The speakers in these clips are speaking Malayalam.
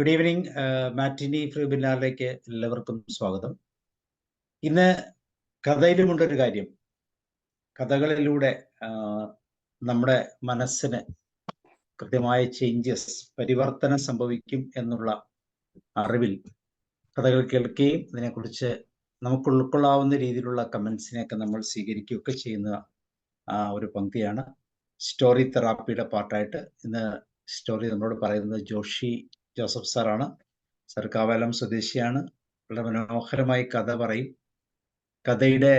Good evening. മാറ്റിനി വെബിനാറിലേക്ക് എല്ലാവർക്കും സ്വാഗതം. ഇന്ന് കഥയിലുമുണ്ടൊരു കാര്യം. കഥകളിലൂടെ നമ്മുടെ മനസ്സിന് കൃത്യമായ ചേഞ്ചസ്, പരിവർത്തനം സംഭവിക്കും എന്നുള്ള അറിവിൽ കഥകൾ കേൾക്കുകയും അതിനെക്കുറിച്ച് നമുക്ക് ഉൾക്കൊള്ളാവുന്ന രീതിയിലുള്ള കമൻസിനെയൊക്കെ നമ്മൾ സ്വീകരിക്കുകയൊക്കെ ചെയ്യുന്ന ഒരു പങ്ക്തിയാണ് സ്റ്റോറി തെറാപ്പിയുടെ പാർട്ടായിട്ട്. ഇന്ന് സ്റ്റോറി നമ്മളോട് പറയുന്നത് ജോഷി ജോസഫ് സാറാണ്. സാർ കാവാലം സ്വദേശിയാണ്. വളരെ മനോഹരമായി കഥ പറയും. കഥയുടെ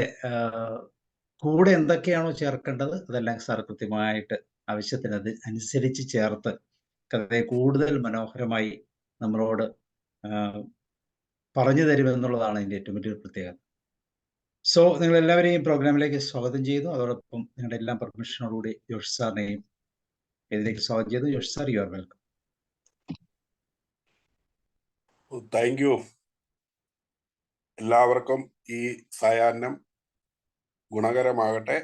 കൂടെ എന്തൊക്കെയാണോ ചേർക്കേണ്ടത് അതെല്ലാം സാർ കൃത്യമായിട്ട് ആവശ്യത്തിന് അനുസരിച്ച് ചേർത്ത് കഥയെ കൂടുതൽ മനോഹരമായി നമ്മളോട് പറഞ്ഞു തരുമെന്നുള്ളതാണ് ഇതിൻ്റെ ഏറ്റവും വലിയൊരു പ്രത്യേകത. സോ നിങ്ങൾ എല്ലാവരെയും പ്രോഗ്രാമിലേക്ക് സ്വാഗതം ചെയ്യുന്നു. അതോടൊപ്പം നിങ്ങളുടെ എല്ലാം പെർമിഷനോടുകൂടി ജോഷി സാറിനെയും ഇതിലേക്ക് സ്വാഗതം ചെയ്തു. Joshi sir, you are welcome. Thank you. എല്ലാവർക്കും ഈ സായാഹ്നം ഗുണകരമാകട്ടെ.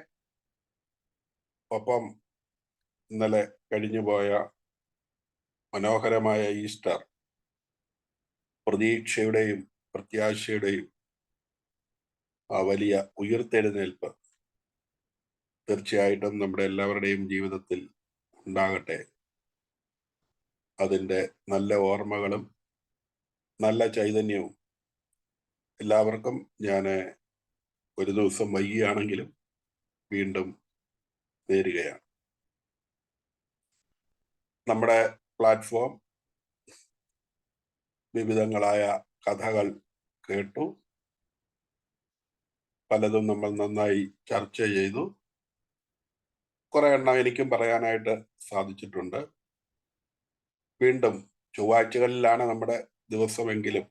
ഒപ്പം ഇന്നലെ കഴിഞ്ഞുപോയ മനോഹരമായ ഈസ്റ്റർ പ്രതീക്ഷയുടെയും പ്രത്യാശയുടെയും ആ വലിയ ഉയർത്തെഴുന്നേൽപ്പ് തീർച്ചയായിട്ടും നമ്മുടെ എല്ലാവരുടെയും ജീവിതത്തിൽ ഉണ്ടാകട്ടെ. അതിൻ്റെ നല്ല ഓർമ്മകളും നല്ല ചൈതന്യവും എല്ലാവർക്കും ഞാൻ ഒരു ദിവസം വൈകിയാണെങ്കിലും വീണ്ടും നേരുകയാണ്. നമ്മുടെ പ്ലാറ്റ്ഫോം വിവിധങ്ങളായ കഥകൾ കേട്ടു. പലതും നമ്മൾ നന്നായി ചർച്ച ചെയ്തു. കുറെ എണ്ണം എനിക്കും പറയാനായിട്ട് സാധിച്ചിട്ടുണ്ട്. വീണ്ടും ചൊവ്വാഴ്ചകളിലാണ് നമ്മുടെ ദിവസമെങ്കിലും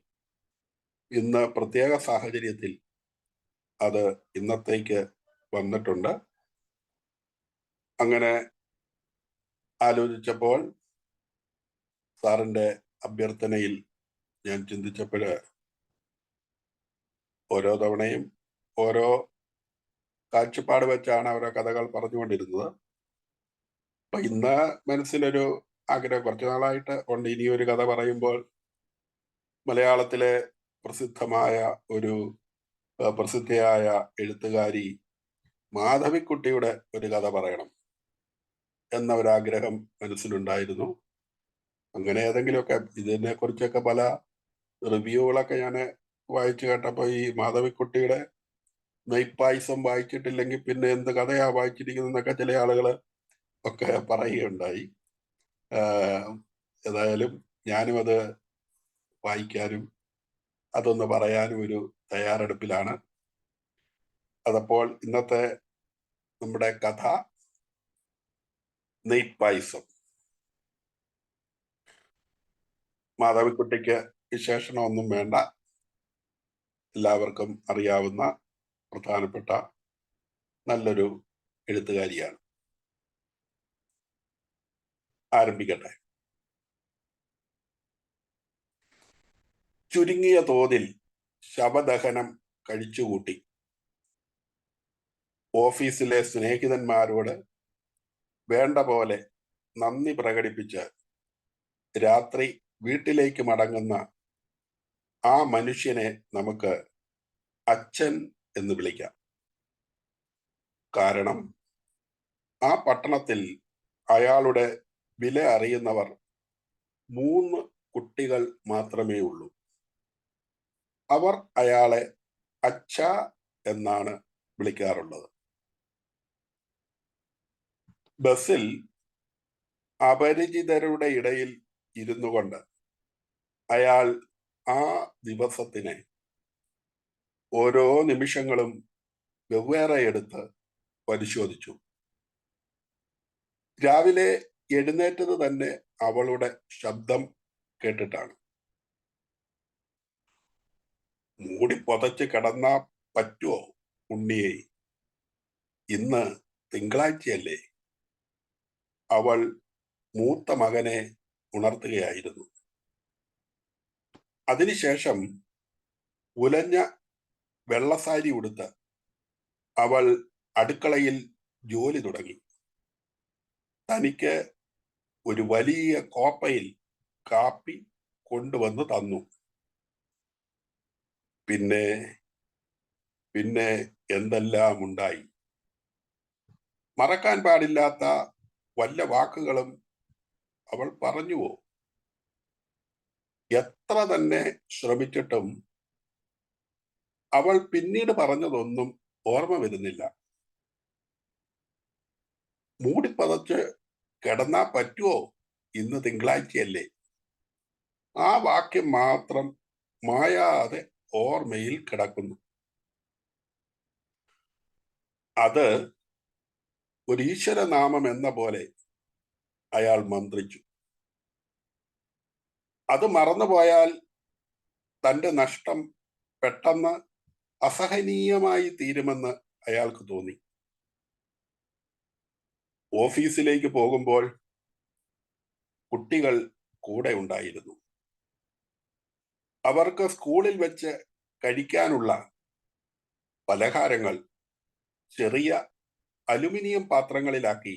ഇന്ന് പ്രത്യേക സാഹചര്യത്തിൽ അത് ഇന്നത്തേക്ക് വന്നിട്ടുണ്ട്. അങ്ങനെ ആലോചിച്ചപ്പോൾ സാറിൻ്റെ അഭ്യർത്ഥനയിൽ ഞാൻ ചിന്തിച്ചപ്പോൾ ഓരോ തവണയും ഓരോ കാഴ്ചപ്പാട് വെച്ചാണ് ഓരോ കഥകൾ പറഞ്ഞുകൊണ്ടിരുന്നത്. അപ്പൊ ഇന്ന് മനസ്സിലൊരു ആഗ്രഹം കുറച്ചു നാളായിട്ട് ഉണ്ട്. ഇനിയൊരു കഥ പറയുമ്പോൾ മലയാളത്തിലെ പ്രസിദ്ധയായ എഴുത്തുകാരി മാധവിക്കുട്ടിയുടെ ഒരു കഥ പറയണം എന്ന ഒരാഗ്രഹം മനസ്സിലുണ്ടായിരുന്നു. അങ്ങനെ ഏതെങ്കിലുമൊക്കെ ഇതിനെ കുറിച്ചൊക്കെ പല റിവ്യൂകളൊക്കെ ഞാൻ വായിച്ചു കേട്ടപ്പോൾ ഈ മാധവിക്കുട്ടിയുടെ നെയ്പായസം വായിച്ചിട്ടില്ലെങ്കിൽ പിന്നെ എന്ത് കഥയാ വായിച്ചിരിക്കുന്നതെന്നൊക്കെ ചില ആളുകൾ ഒക്കെ പറയുകയുണ്ടായി. ഏതായാലും ഞാനും അത് വായിക്കാനും അതൊന്ന് പറയാനും ഒരു തയ്യാറെടുപ്പിലാണ്. അതപ്പോൾ ഇന്നത്തെ നമ്മുടെ കഥ നെയ്പായസം. മാധവിക്കുട്ടിക്ക് വിശേഷണമൊന്നും വേണ്ട, എല്ലാവർക്കും അറിയാവുന്ന പ്രധാനപ്പെട്ട നല്ലൊരു എഴുത്തുകാരിയാണ്. ആരംഭിക്കട്ടെ. ചുരുങ്ങിയ തോതിൽ ശവദഹനം കഴിച്ചുകൂട്ടി ഓഫീസിലെ സ്നേഹിതന്മാരോട് വേണ്ട പോലെ നന്ദി പ്രകടിപ്പിച്ച് രാത്രി വീട്ടിലേക്ക് മടങ്ങുന്ന ആ മനുഷ്യനെ നമുക്ക് അച്ഛൻ എന്ന് വിളിക്കാം. കാരണം ആ പട്ടണത്തിൽ അയാളുടെ വില അറിയുന്നവർ 3 കുട്ടികൾ മാത്രമേ ഉള്ളൂ. അവർ അയാളെ അച്ഛ എന്നാണ് വിളിക്കാറുള്ളത്. ബസ്സിൽ അപരിചിതരുടെ ഇടയിൽ ഇരുന്നു കൊണ്ട് അയാൾ ആ ദിവസത്തിനെ ഓരോ നിമിഷങ്ങളും വെവ്വേറെ എടുത്ത് പരിശോധിച്ചു. രാവിലെ എഴുന്നേറ്റത് തന്നെ അവളുടെ ശബ്ദം കേട്ടിട്ടാണ്. മൂടി പുതച്ച് കിടന്നാ പറ്റുമോ ഉണ്ണിയെ? ഇന്ന് തിങ്കളാഴ്ചയല്ലേ? അവൾ മൂത്ത മകനെ ഉണർത്തുകയായിരുന്നു. അതിനുശേഷം ഉലഞ്ഞ വെള്ളസാരി ഉടുത്ത് അവൾ അടുക്കളയിൽ ജോലി തുടങ്ങി. തനിക്ക് ഒരു വലിയ കോപ്പയിൽ കാപ്പി കൊണ്ടുവന്ന് തന്നു. പിന്നെ പിന്നെ എന്തെല്ലാം ഉണ്ടായി. മറക്കാൻ പാടില്ലാത്ത വല്ല വാക്കുകളും അവൾ പറഞ്ഞുവോ? എത്ര തന്നെ ശ്രമിച്ചിട്ടും അവൾ പിന്നീട് പറഞ്ഞതൊന്നും ഓർമ്മ വരുന്നില്ല. മൂടിപ്പതച്ച് കിടന്നാ പറ്റുമോ, ഇന്ന് തിങ്കളാഴ്ചയല്ലേ? ആ വാക്യം മാത്രം മായാതെ ഓർമ്മയിൽ കിടക്കുന്നു. അത് ഒരു ഈശ്വരനാമം എന്ന പോലെ അയാൾ മന്ത്രിച്ചു. അത് മറന്നുപോയാൽ തന്റെ നഷ്ടം പെട്ടെന്ന് അസഹനീയമായി തീരുമെന്ന് അയാൾക്ക് തോന്നി. ഓഫീസിലേക്ക് പോകുമ്പോൾ കുട്ടികൾ കൂടെ ഉണ്ടായിരുന്നു. അവർക്ക് സ്കൂളിൽ വെച്ച് കഴിക്കാനുള്ള പലഹാരങ്ങൾ ചെറിയ അലുമിനിയം പാത്രങ്ങളിലാക്കി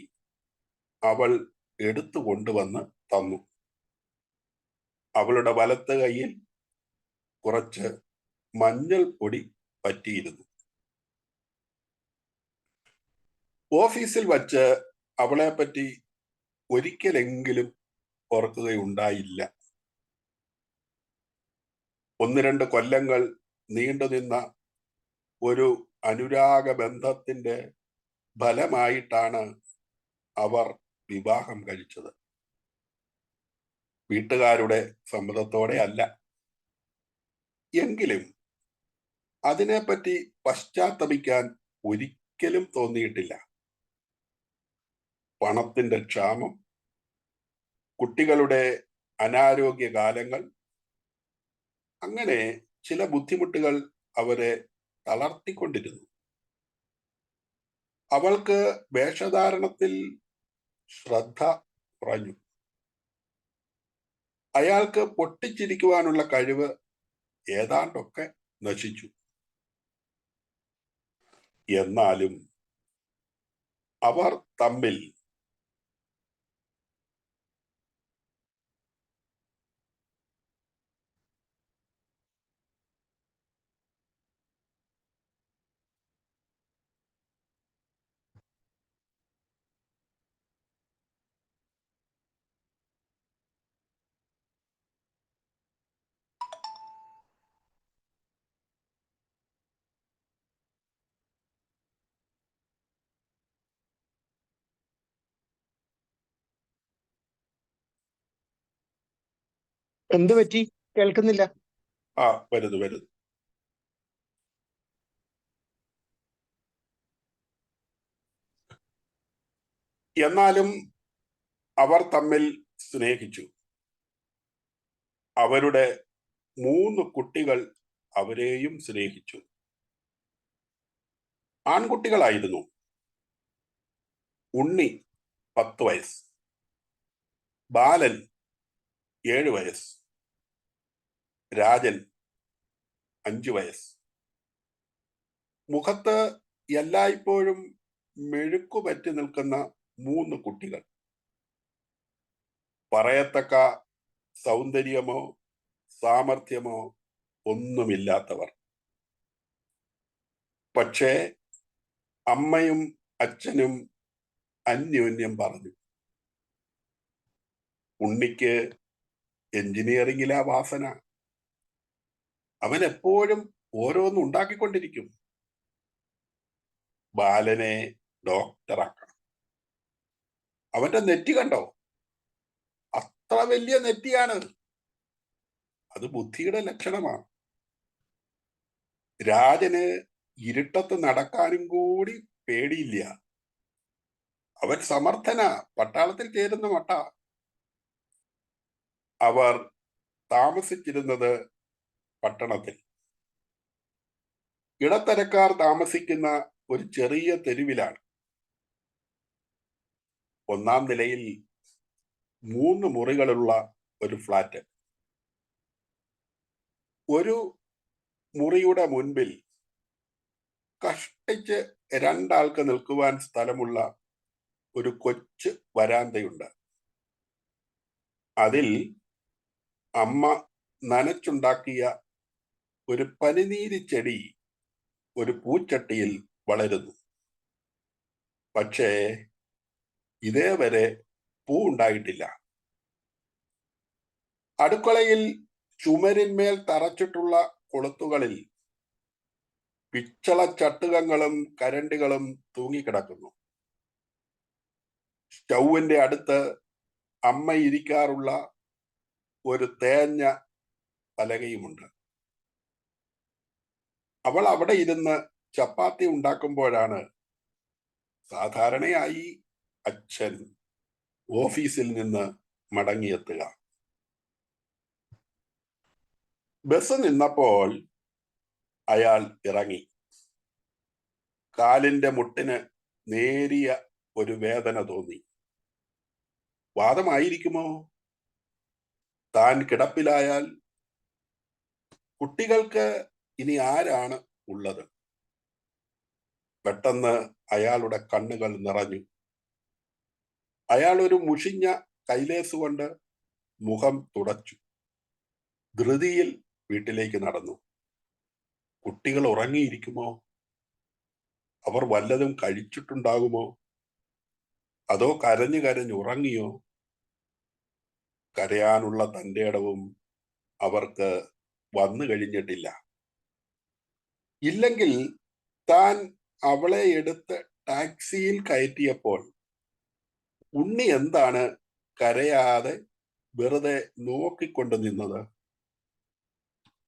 അവൾ എടുത്തു കൊണ്ടുവന്ന് തന്നു. അവളുടെ വലത്ത് കൈയിൽ കുറച്ച് മഞ്ഞൾ പൊടി പറ്റിയിരുന്നു. ഓഫീസിൽ വച്ച് അവളെപ്പറ്റി ഒരിക്കലെങ്കിലും ഓർക്കുകയുണ്ടായില്ല. 1-2 കൊല്ലങ്ങൾ നീണ്ടുനിന്ന ഒരു അനുരാഗ ബന്ധത്തിന്റെ ഫലമായിട്ടാണ് അവർ വിവാഹം കഴിച്ചത്. വീട്ടുകാരുടെ സമ്മതത്തോടെ അല്ല. എങ്കിലും അതിനെപ്പറ്റി പശ്ചാത്തപിക്കാൻ ഒരിക്കലും തോന്നിയിട്ടില്ല. പണത്തിന്റെ ക്ഷാമം, കുട്ടികളുടെ അനാരോഗ്യ കാലങ്ങൾ, അങ്ങനെ ചില ബുദ്ധിമുട്ടുകൾ അവരെ തളർത്തിക്കൊണ്ടിരുന്നു. അവൾക്ക് വേഷധാരണത്തിൽ ശ്രദ്ധ കുറഞ്ഞു. അയാൾക്ക് പൊട്ടിച്ചിരിക്കുവാനുള്ള കഴിവ് ഏതാണ്ടൊക്കെ നശിച്ചു. എന്നാലും അവർ തമ്മിൽ എന്ത് പറ്റി? കേൾക്കുന്നില്ല. വരുന്നു. എന്നാലും അവർ തമ്മിൽ സ്നേഹിച്ചു. അവരുടെ 3 കുട്ടികൾ അവരെയും സ്നേഹിച്ചു. ആൺകുട്ടികളായിരുന്നു. ഉണ്ണി 10 വയസ്സ്, ബാലൻ 7 വയസ്സ്, രാജൻ 5 വയസ്സ്. മുഖത്ത് എല്ലായ്പ്പോഴും മെഴുക്കു പറ്റി നിൽക്കുന്ന 3 കുട്ടികൾ. പറയത്തക്ക സൗന്ദര്യമോ സാമർഥ്യമോ ഒന്നുമില്ലാത്തവർ. പക്ഷേ അമ്മയും അച്ഛനും അന്യോന്യം പറഞ്ഞു, ഉണ്ണിക്ക് എഞ്ചിനീയറിംഗിലാ വാസന. അവൻ എപ്പോഴും ഓരോന്നും ഉണ്ടാക്കിക്കൊണ്ടിരിക്കും. ബാലനെ ഡോക്ടറാക്കണം. അവന്റെ നെറ്റി കണ്ടോ? അത്ര വലിയ നെറ്റിയാണ്. അത് ബുദ്ധിയുടെ ലക്ഷണമാണ്. രാജന് ഇരുട്ടത്ത് നടക്കാനും കൂടി പേടിയില്ല. അവൻ സമർത്ഥന, പട്ടാളത്തിൽ ചേരുന്ന മട്ട. അവർ താമസിച്ചിരുന്നത് പട്ടണത്തിൽ. ഇടത്തരക്കാർ താമസിക്കുന്ന ഒരു ചെറിയ തെരുവിലാണ്. 1-ാം നിലയിൽ 3 മുറികളുള്ള ഒരു ഫ്ലാറ്റ്. ഒരു മുറിയുടെ മുൻപിൽ കഷ്ടിച്ച് 2 ആൾക്ക് നിൽക്കുവാൻ സ്ഥലമുള്ള ഒരു കൊച്ചു വരാന്തയുണ്ട്. അതിൽ അമ്മ നനച്ചുണ്ടാക്കിയ ഒരു പനിനീര് ചെടി ഒരു പൂച്ചട്ടിയിൽ വളരുന്നു. പക്ഷേ ഇതേവരെ പൂ ഉണ്ടായിട്ടില്ല. അടുക്കളയിൽ ചുമരിന്മേൽ തറച്ചിട്ടുള്ള കൊളുത്തുകളിൽ പിച്ചള ചട്ടുകങ്ങളും കരണ്ടികളും തൂങ്ങിക്കിടക്കുന്നു. സ്റ്റൗവിന്റെ അടുത്ത് അമ്മ ഇരിക്കാറുള്ള ഒരു തേഞ്ഞ പലകയുമുണ്ട്. അവൾ അവിടെ ഇരുന്ന് ചപ്പാത്തി ഉണ്ടാക്കുമ്പോഴാണ് സാധാരണയായി അച്ഛൻ ഓഫീസിൽ നിന്ന് മടങ്ങിയെത്തുക. ബസ് നിന്നപ്പോൾ അയാൾ ഇറങ്ങി. കാലിന്റെ മുട്ടിന് നേരിയ ഒരു വേദന തോന്നി. വാദമായിരിക്കുമോ? താൻ കിടപ്പിലായാൽ കുട്ടികൾക്ക് ഇനി ആരാണ് ഉള്ളത്? പെട്ടെന്ന് അയാളുടെ കണ്ണുകൾ നിറഞ്ഞു. അയാൾ ഒരു മുഷിഞ്ഞ കൈലേസ് കൊണ്ട് മുഖം തുടച്ചു. ധൃതിയിൽ വീട്ടിലേക്ക് നടന്നു. കുട്ടികൾ ഉറങ്ങിയിരിക്കുമോ? അവർ വല്ലതും കഴിച്ചിട്ടുണ്ടാകുമോ? അതോ കരഞ്ഞു കരഞ്ഞ് ഉറങ്ങിയോ? കരയാനുള്ള തന്റെ ഇടവും അവർക്ക് വന്നു കഴിഞ്ഞിട്ടില്ല. ഇല്ലെങ്കിൽ താൻ അവളെ എടുത്ത് ടാക്സിയിൽ കയറ്റിയപ്പോൾ ഉണ്ണി എന്താണ് കരയാതെ വെറുതെ നോക്കിക്കൊണ്ട് നിന്നത്?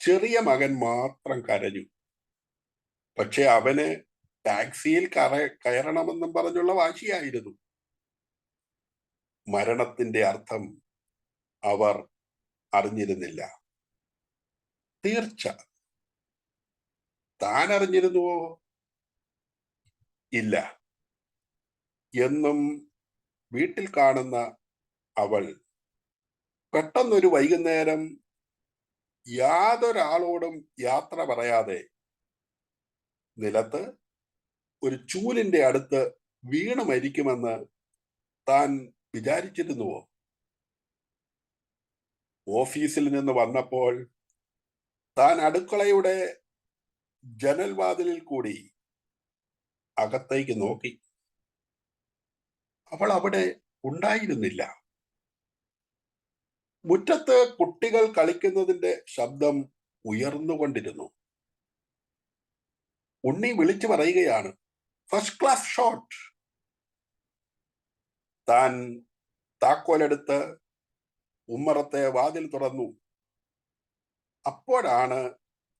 ചെറിയ മകൻ മാത്രം കരഞ്ഞു. പക്ഷെ അവന് ടാക്സിയിൽ കയറണമെന്നും പറഞ്ഞുള്ള വാശിയായിരുന്നു. മരണത്തിന്റെ അർത്ഥം അവർ അറിഞ്ഞിരുന്നില്ല. തീർച്ച. താൻ അറിഞ്ഞിരുന്നുവോ? ഇല്ല. എന്നും വീട്ടിൽ കാണുന്ന അവൾ പെട്ടെന്നൊരു വൈകുന്നേരം യാതൊരാളോടും യാത്ര പറയാതെ നിലത്ത് ഒരു ചൂലിന്റെ അടുത്ത് വീണ് മരിക്കുമെന്ന് താൻ വിചാരിച്ചിരുന്നുവോ? ഓഫീസിൽ നിന്ന് വന്നപ്പോൾ താൻ അടുക്കളയുടെ ജനൽവാതിലിൽ കൂടി അകത്തേക്ക് നോക്കി. അവൾ അവിടെ ഉണ്ടായിരുന്നില്ല. മുറ്റത്ത് കുട്ടികൾ കളിക്കുന്നതിന്റെ ശബ്ദം ഉയർന്നുകൊണ്ടിരുന്നു. ഉണ്ണി വിളിച്ചു പറയുകയാണ്, ഫസ്റ്റ് ക്ലാസ് ഷോട്ട്. താൻ താക്കോലെടുത്ത് ഉമ്മറത്തെ വാതിൽ തുറന്നു. അപ്പോഴാണ്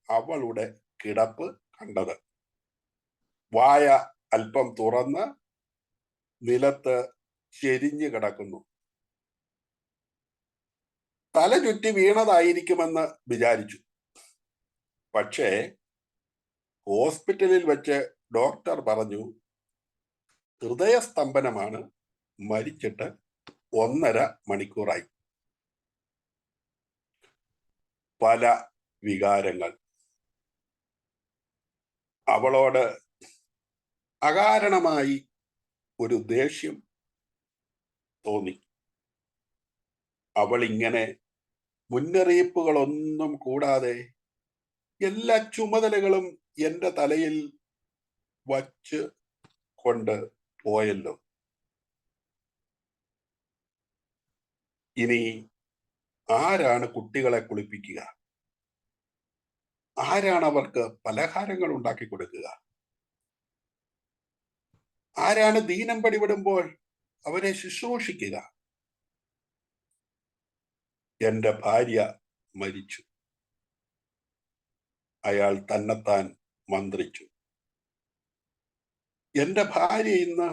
അവളുടെ കിടപ്പ് കണ്ടത്. വായ അല്പം തുറന്ന് നിലത്ത് ചെരിഞ്ഞു കിടക്കുന്നു. തല ചുറ്റി വീണതായിരിക്കുമെന്ന് വിചാരിച്ചു. പക്ഷേ ഹോസ്പിറ്റലിൽ വെച്ച് ഡോക്ടർ പറഞ്ഞു, ഹൃദയസ്തംഭനമാണ്, മരിച്ചിട്ട് 1.5 മണിക്കൂറായി. പല വികാരങ്ങൾ. അവളോട് അകാരണമായി ഒരു ദേഷ്യം തോന്നി. അവൾ ഇങ്ങനെ മുന്നറിയിപ്പുകളൊന്നും കൂടാതെ എല്ലാ ചുമതലകളും എന്റെ തലയിൽ വച്ച് കൊണ്ട് പോയല്ലോ. ഇനി ആരാണ് കുട്ടികളെ കുളിപ്പിക്കുക? ആരാണ് അവർക്ക് പലഹാരങ്ങൾ ഉണ്ടാക്കി കൊടുക്കുക? ആരാണ് ദീനം പടിവിടുമ്പോൾ അവരെ ശുശ്രൂഷിക്കുക? എന്റെ ഭാര്യ മരിച്ചു. അയാൾ തന്നെത്താൻ മന്ത്രിച്ചു. എന്റെ ഭാര്യ ഇന്ന്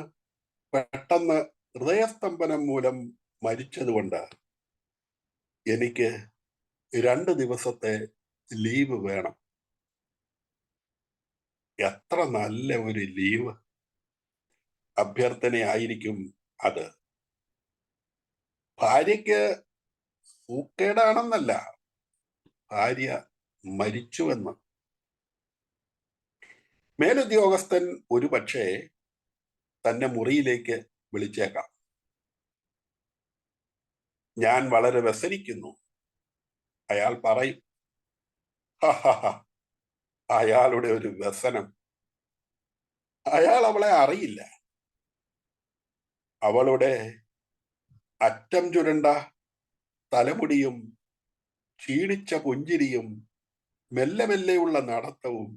പെട്ടെന്ന് ഹൃദയസ്തംഭനം മൂലം മരിച്ചതുകൊണ്ട് എനിക്ക് 2 ദിവസത്തെ ലീവ് വേണം. എത്ര നല്ല ഒരു ലീവ് അഭ്യർത്ഥനയായിരിക്കും അത്. ഭാര്യയ്ക്ക് സൂക്കേടാണെന്നല്ല, ഭാര്യ മരിച്ചുവെന്ന്. മേലുദ്യോഗസ്ഥൻ ഒരുപക്ഷെ തന്നെ മുറിയിലേക്ക് വിളിച്ചേക്കാം. ഞാൻ വളരെ വ്യസനിക്കുന്നു. അയാൾ പറയും, "ഹഹഹ, അയാളുടെ ഒരു വ്യസനം. അയാൾ അവളെ അറിയില്ല. അവളുടെ അറ്റം ചുരുണ്ട തലമുടിയും ക്ഷീണിച്ച പുഞ്ചിരിയും മെല്ലെ മെല്ലെയുള്ള നടത്തവും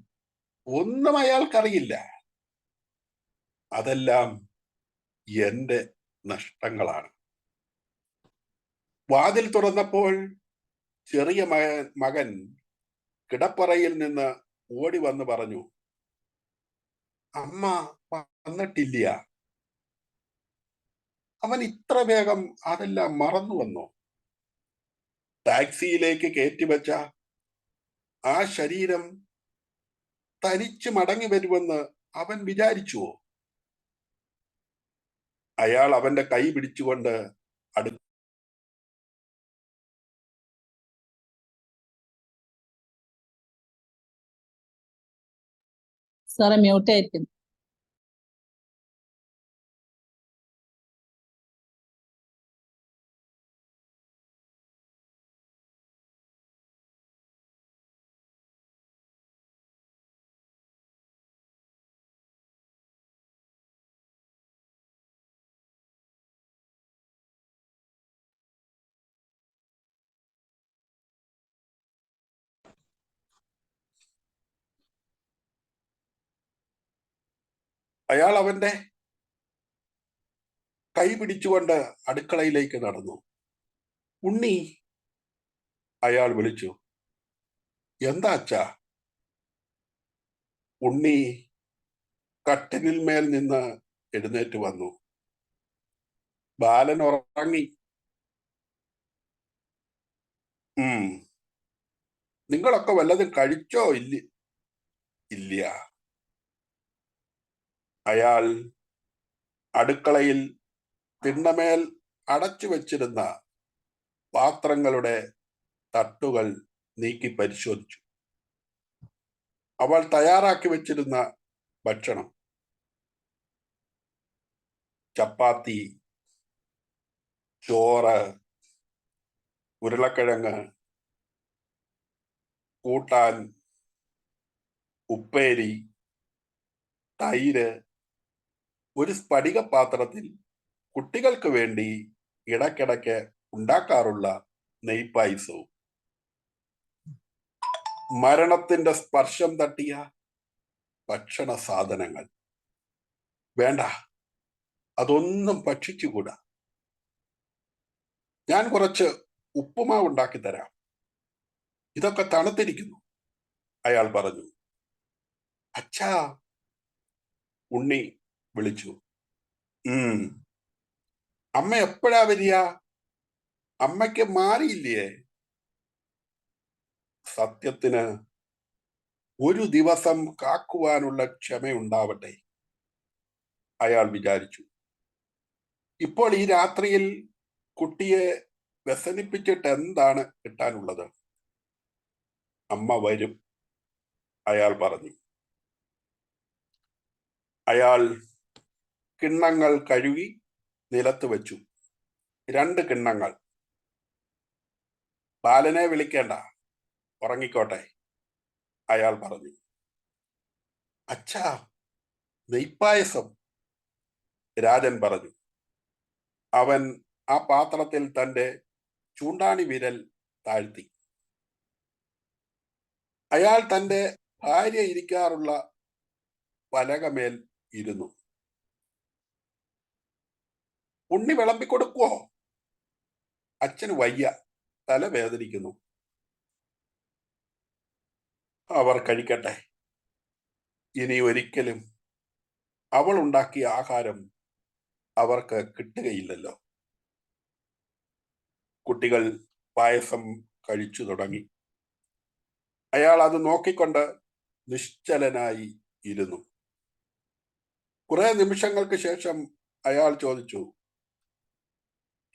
ഒന്നും അയാൾക്കറിയില്ല. അതെല്ലാം എന്റെ നഷ്ടങ്ങളാണ്." വാതിൽ തുറന്നപ്പോൾ ചെറിയ മകൻ കിടപ്പറയിൽ നിന്ന് ഓടി വന്ന് പറഞ്ഞു, "അമ്മ വന്നിട്ടില്ല." അവൻ ഇത്ര വേഗം അതെല്ലാം മറന്നു വന്നു. ടാക്സിയിലേക്ക് കയറ്റിവെച്ച ആ ശരീരം തനിച്ച് മടങ്ങി വരുമെന്ന് അവൻ വിചാരിച്ചുവോ? അയാൾ അവന്റെ കൈ പിടിച്ചുകൊണ്ട് സാറെ മ്യൂട്ട് ആയിരിക്കും. അയാൾ അവന്റെ കൈ പിടിച്ചുകൊണ്ട് അടുക്കളയിലേക്ക് നടന്നു. "ഉണ്ണി," അയാൾ വിളിച്ചു. "എന്താ അച്ഛാ?" ഉണ്ണി കട്ടിലിൽ മേൽ നിന്ന് എഴുന്നേറ്റ് വന്നു. ബാലൻ ഉറങ്ങി. "നിങ്ങളൊക്കെ വല്ലതും കഴിച്ചോ?" ഇല്ല. അയാൾ അടുക്കളയിൽ തിണ്ണമേൽ അടച്ചു വെച്ചിരുന്ന പാത്രങ്ങളുടെ തട്ടുകൾ നീക്കി പരിശോധിച്ചു. അവൾ തയ്യാറാക്കി വെച്ചിരുന്ന ഭക്ഷണം, ചപ്പാത്തി, ചോറ്, ഉരുളക്കിഴങ്ങ്, കൂട്ടാൻ, ഉപ്പേരി, തൈര്, ഒരു സ്ഫടിക പാത്രത്തിൽ കുട്ടികൾക്ക് വേണ്ടി ഇടയ്ക്കിടയ്ക്ക് ഉണ്ടാക്കാറുള്ള നെയ്പായസവും. മരണത്തിന്റെ സ്പർശം തട്ടിയ ഭക്ഷണ സാധനങ്ങൾ. വേണ്ട, അതൊന്നും ഭക്ഷിച്ചുകൂടാ. ഞാൻ കുറച്ച് ഉപ്പുമാവ് ഉണ്ടാക്കി തരാം. ഇതൊക്കെ തണുത്തിരിക്കുന്നു, അയാൾ പറഞ്ഞു. "അച്ഛാ," ഉണ്ണി വിളിച്ചു. "അമ്മ എപ്പോഴാ വരിക? അമ്മയ്ക്ക് മാറിയില്ലേ?" "സത്യത്തിന് ഒരു ദിവസം കാക്കുവാനുള്ള ക്ഷമയുണ്ടാവട്ടെ," അയാൾ വിചാരിച്ചു. "ഇപ്പോൾ ഈ രാത്രിയിൽ കുട്ടിയെ വ്യസനിപ്പിച്ചിട്ട് എന്താണ് കിട്ടാനുള്ളത്? അമ്മ വരും," അയാൾ പറഞ്ഞു. അയാൾ കിണ്ണങ്ങൾ കഴുകി നിലത്ത് വെച്ചു. 2 കിണ്ണങ്ങൾ. "ബാലനെ വിളിക്കേണ്ട, ഉറങ്ങിക്കോട്ടെ," അയാൾ പറഞ്ഞു. "അച്ഛാ, നെയ്പായസം," രാജൻ പറഞ്ഞു. അവൻ ആ പാത്രത്തിൽ തന്റെ ചൂണ്ടാണി വിരൽ താഴ്ത്തി. അയാൾ തന്റെ ഭാര്യ ഇരിക്കാറുള്ള പലകമേൽ ഇരുന്നു. "ഉണ്ണി വിളമ്പിക്കൊടുക്കുവോ?" "അച്ഛന് വയ്യ, തലവേദനിക്കുന്നു." "അവർ കഴിക്കട്ടെ. ഇനി ഒരിക്കലും അവൾ ഉണ്ടാക്കിയ ആഹാരം അവർക്ക് കിട്ടുകയില്ലല്ലോ." കുട്ടികൾ പായസം കഴിച്ചു തുടങ്ങി. അയാൾ അത് നോക്കിക്കൊണ്ട് നിശ്ചലനായി ഇരുന്നു. കുറെ നിമിഷങ്ങൾക്ക് ശേഷം അയാൾ ചോദിച്ചു,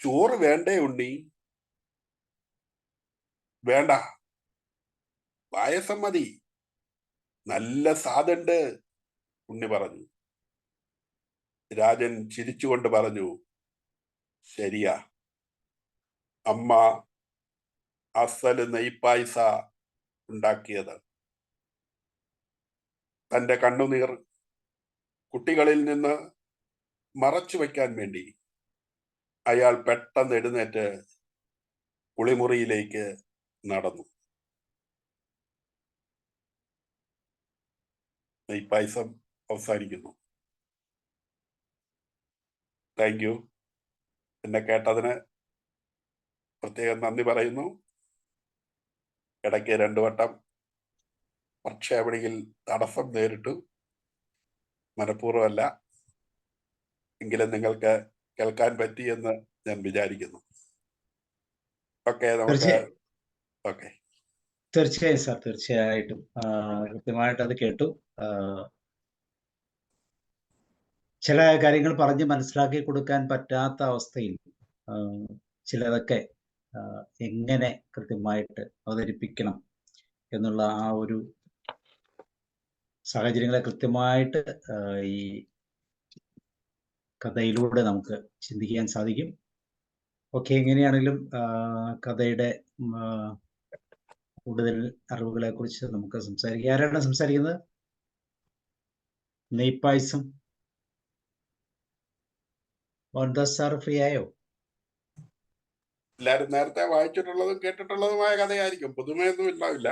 "ചോറ് വേണ്ടേ ഉണ്ണി?" "വേണ്ട, പായസം മതി, നല്ല സാദുണ്ട്," ഉണ്ണി പറഞ്ഞു. രാജൻ ചിരിച്ചുകൊണ്ട് പറഞ്ഞു, "ശരിയാ, അമ്മ അസല് നെയ്പായസ ഉണ്ടാക്കിയത്. തന്റെ കണ്ണുനീർ കുട്ടികളിൽ നിന്ന് മറച്ചു വയ്ക്കാൻ വേണ്ടി അയാൾ പെട്ടെന്ന് എഴുന്നേറ്റ് കുളിമുറിയിലേക്ക് നടന്നു. നെയ്പായസം അവസാനിക്കുന്നു. Thank you. എന്നെ കേട്ടതിന് പ്രത്യേകം നന്ദി പറയുന്നു. ഇടയ്ക്ക് 2 വട്ടം പ്രക്ഷേപണിയിൽ തടസ്സം നേരിട്ടു. മനഃപൂർവ്വമല്ല, എങ്കിലും നിങ്ങൾക്ക് കേൾക്കാൻ പറ്റിയെന്ന് ഞാൻ വിചാരിക്കുന്നു. ഓക്കെ, നമുക്ക് ഓക്കെ. തീർച്ചയായും സാർ, തീർച്ചയായിട്ടും കൃത്യമായിട്ട് അത് കേട്ടു. ചില കാര്യങ്ങൾ പറഞ്ഞ് മനസ്സിലാക്കി കൊടുക്കാൻ പറ്റാത്ത അവസ്ഥയിൽ ചിലതൊക്കെ എങ്ങനെ കൃത്യമായിട്ട് അവതരിപ്പിക്കണം എന്നുള്ള ആ ഒരു സാഹചര്യങ്ങളെ കൃത്യമായിട്ട് ഈ കഥയിലൂടെ നമുക്ക് ചിന്തിക്കാൻ സാധിക്കും. ഓക്കെ, എങ്ങനെയാണെങ്കിലും കഥയുടെ കൂടുതൽ അറിവുകളെ കുറിച്ച് നമുക്ക് സംസാരിക്കാം. ആരാണ് സംസാരിക്കുന്നത്? നെയ്പായസം മോഹൻദാസ് സാർ ഫ്രീ ആയോ? എല്ലാവരും നേരത്തെ വായിച്ചിട്ടുള്ളതും കേട്ടിട്ടുള്ളതുമായ കഥയായിരിക്കും, പുതുമയൊന്നും ഉണ്ടാവില്ല.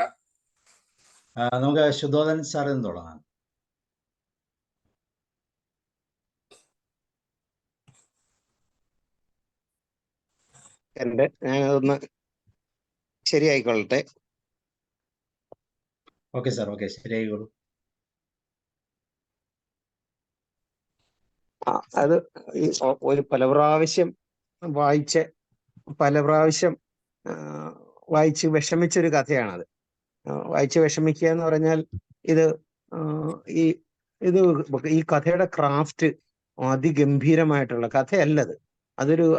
നമുക്ക് ശുദ്ധോധൻ സാറിൽ നിന്ന് തുടങ്ങാം. ഞാനതൊന്ന് ശരിയായിക്കൊള്ളട്ടെ. ഓക്കെ സാർ, ഓക്കെ, ശരിയായിക്കോളൂ. അത് ഒരു പല പ്രാവശ്യം വായിച്ച് വിഷമിച്ചൊരു കഥയാണത്. വായിച്ച് വിഷമിക്കുക എന്ന് പറഞ്ഞാൽ ഈ കഥയുടെ ക്രാഫ്റ്റ് അതിഗംഭീരമായിട്ടുള്ള കഥയല്ലത്.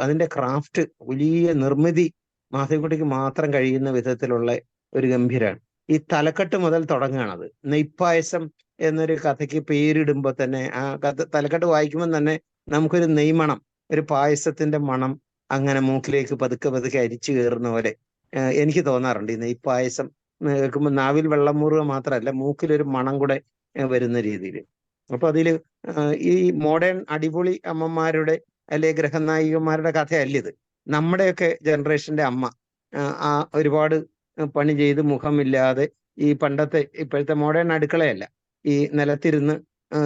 അതിന്റെ ക്രാഫ്റ്റ്, വലിയ നിർമ്മിതി മാധവിക്കുട്ടിക്ക് മാത്രം കഴിയുന്ന വിധത്തിലുള്ള ഒരു ഗംഭീരമാണ്. ഈ തലക്കെട്ട് മുതൽ തുടങ്ങുകയാണത്. നെയ്പായസം എന്നൊരു കഥയ്ക്ക് പേരിടുമ്പോൾ തന്നെ ആ കഥ തലക്കെട്ട് വായിക്കുമ്പോൾ തന്നെ നമുക്കൊരു നെയ്മണം, ഒരു പായസത്തിന്റെ മണം അങ്ങനെ മൂക്കിലേക്ക് പതുക്കെ പതുക്കെ അരിച്ചു കയറുന്ന പോലെ എനിക്ക് തോന്നാറുണ്ട്. ഈ നെയ്പായസം കേൾക്കുമ്പോൾ നാവിൽ വെള്ളം മൂറുക മാത്രമല്ല, മൂക്കിലൊരു മണം കൂടെ വരുന്ന രീതിയിൽ. അപ്പൊ അതില് ഈ മോഡേൺ അടിപൊളി അമ്മമാരുടെ അല്ലെ ഗ്രഹനായികമാരുടെ കഥയല്ലിത്. നമ്മുടെയൊക്കെ ജനറേഷന്റെ അമ്മ ആ ഒരുപാട് പണി ചെയ്ത് മുഖമില്ലാതെ ഈ ഇപ്പോഴത്തെ മോഡേൺ അടുക്കളയല്ല, ഈ നിലത്തിരുന്ന്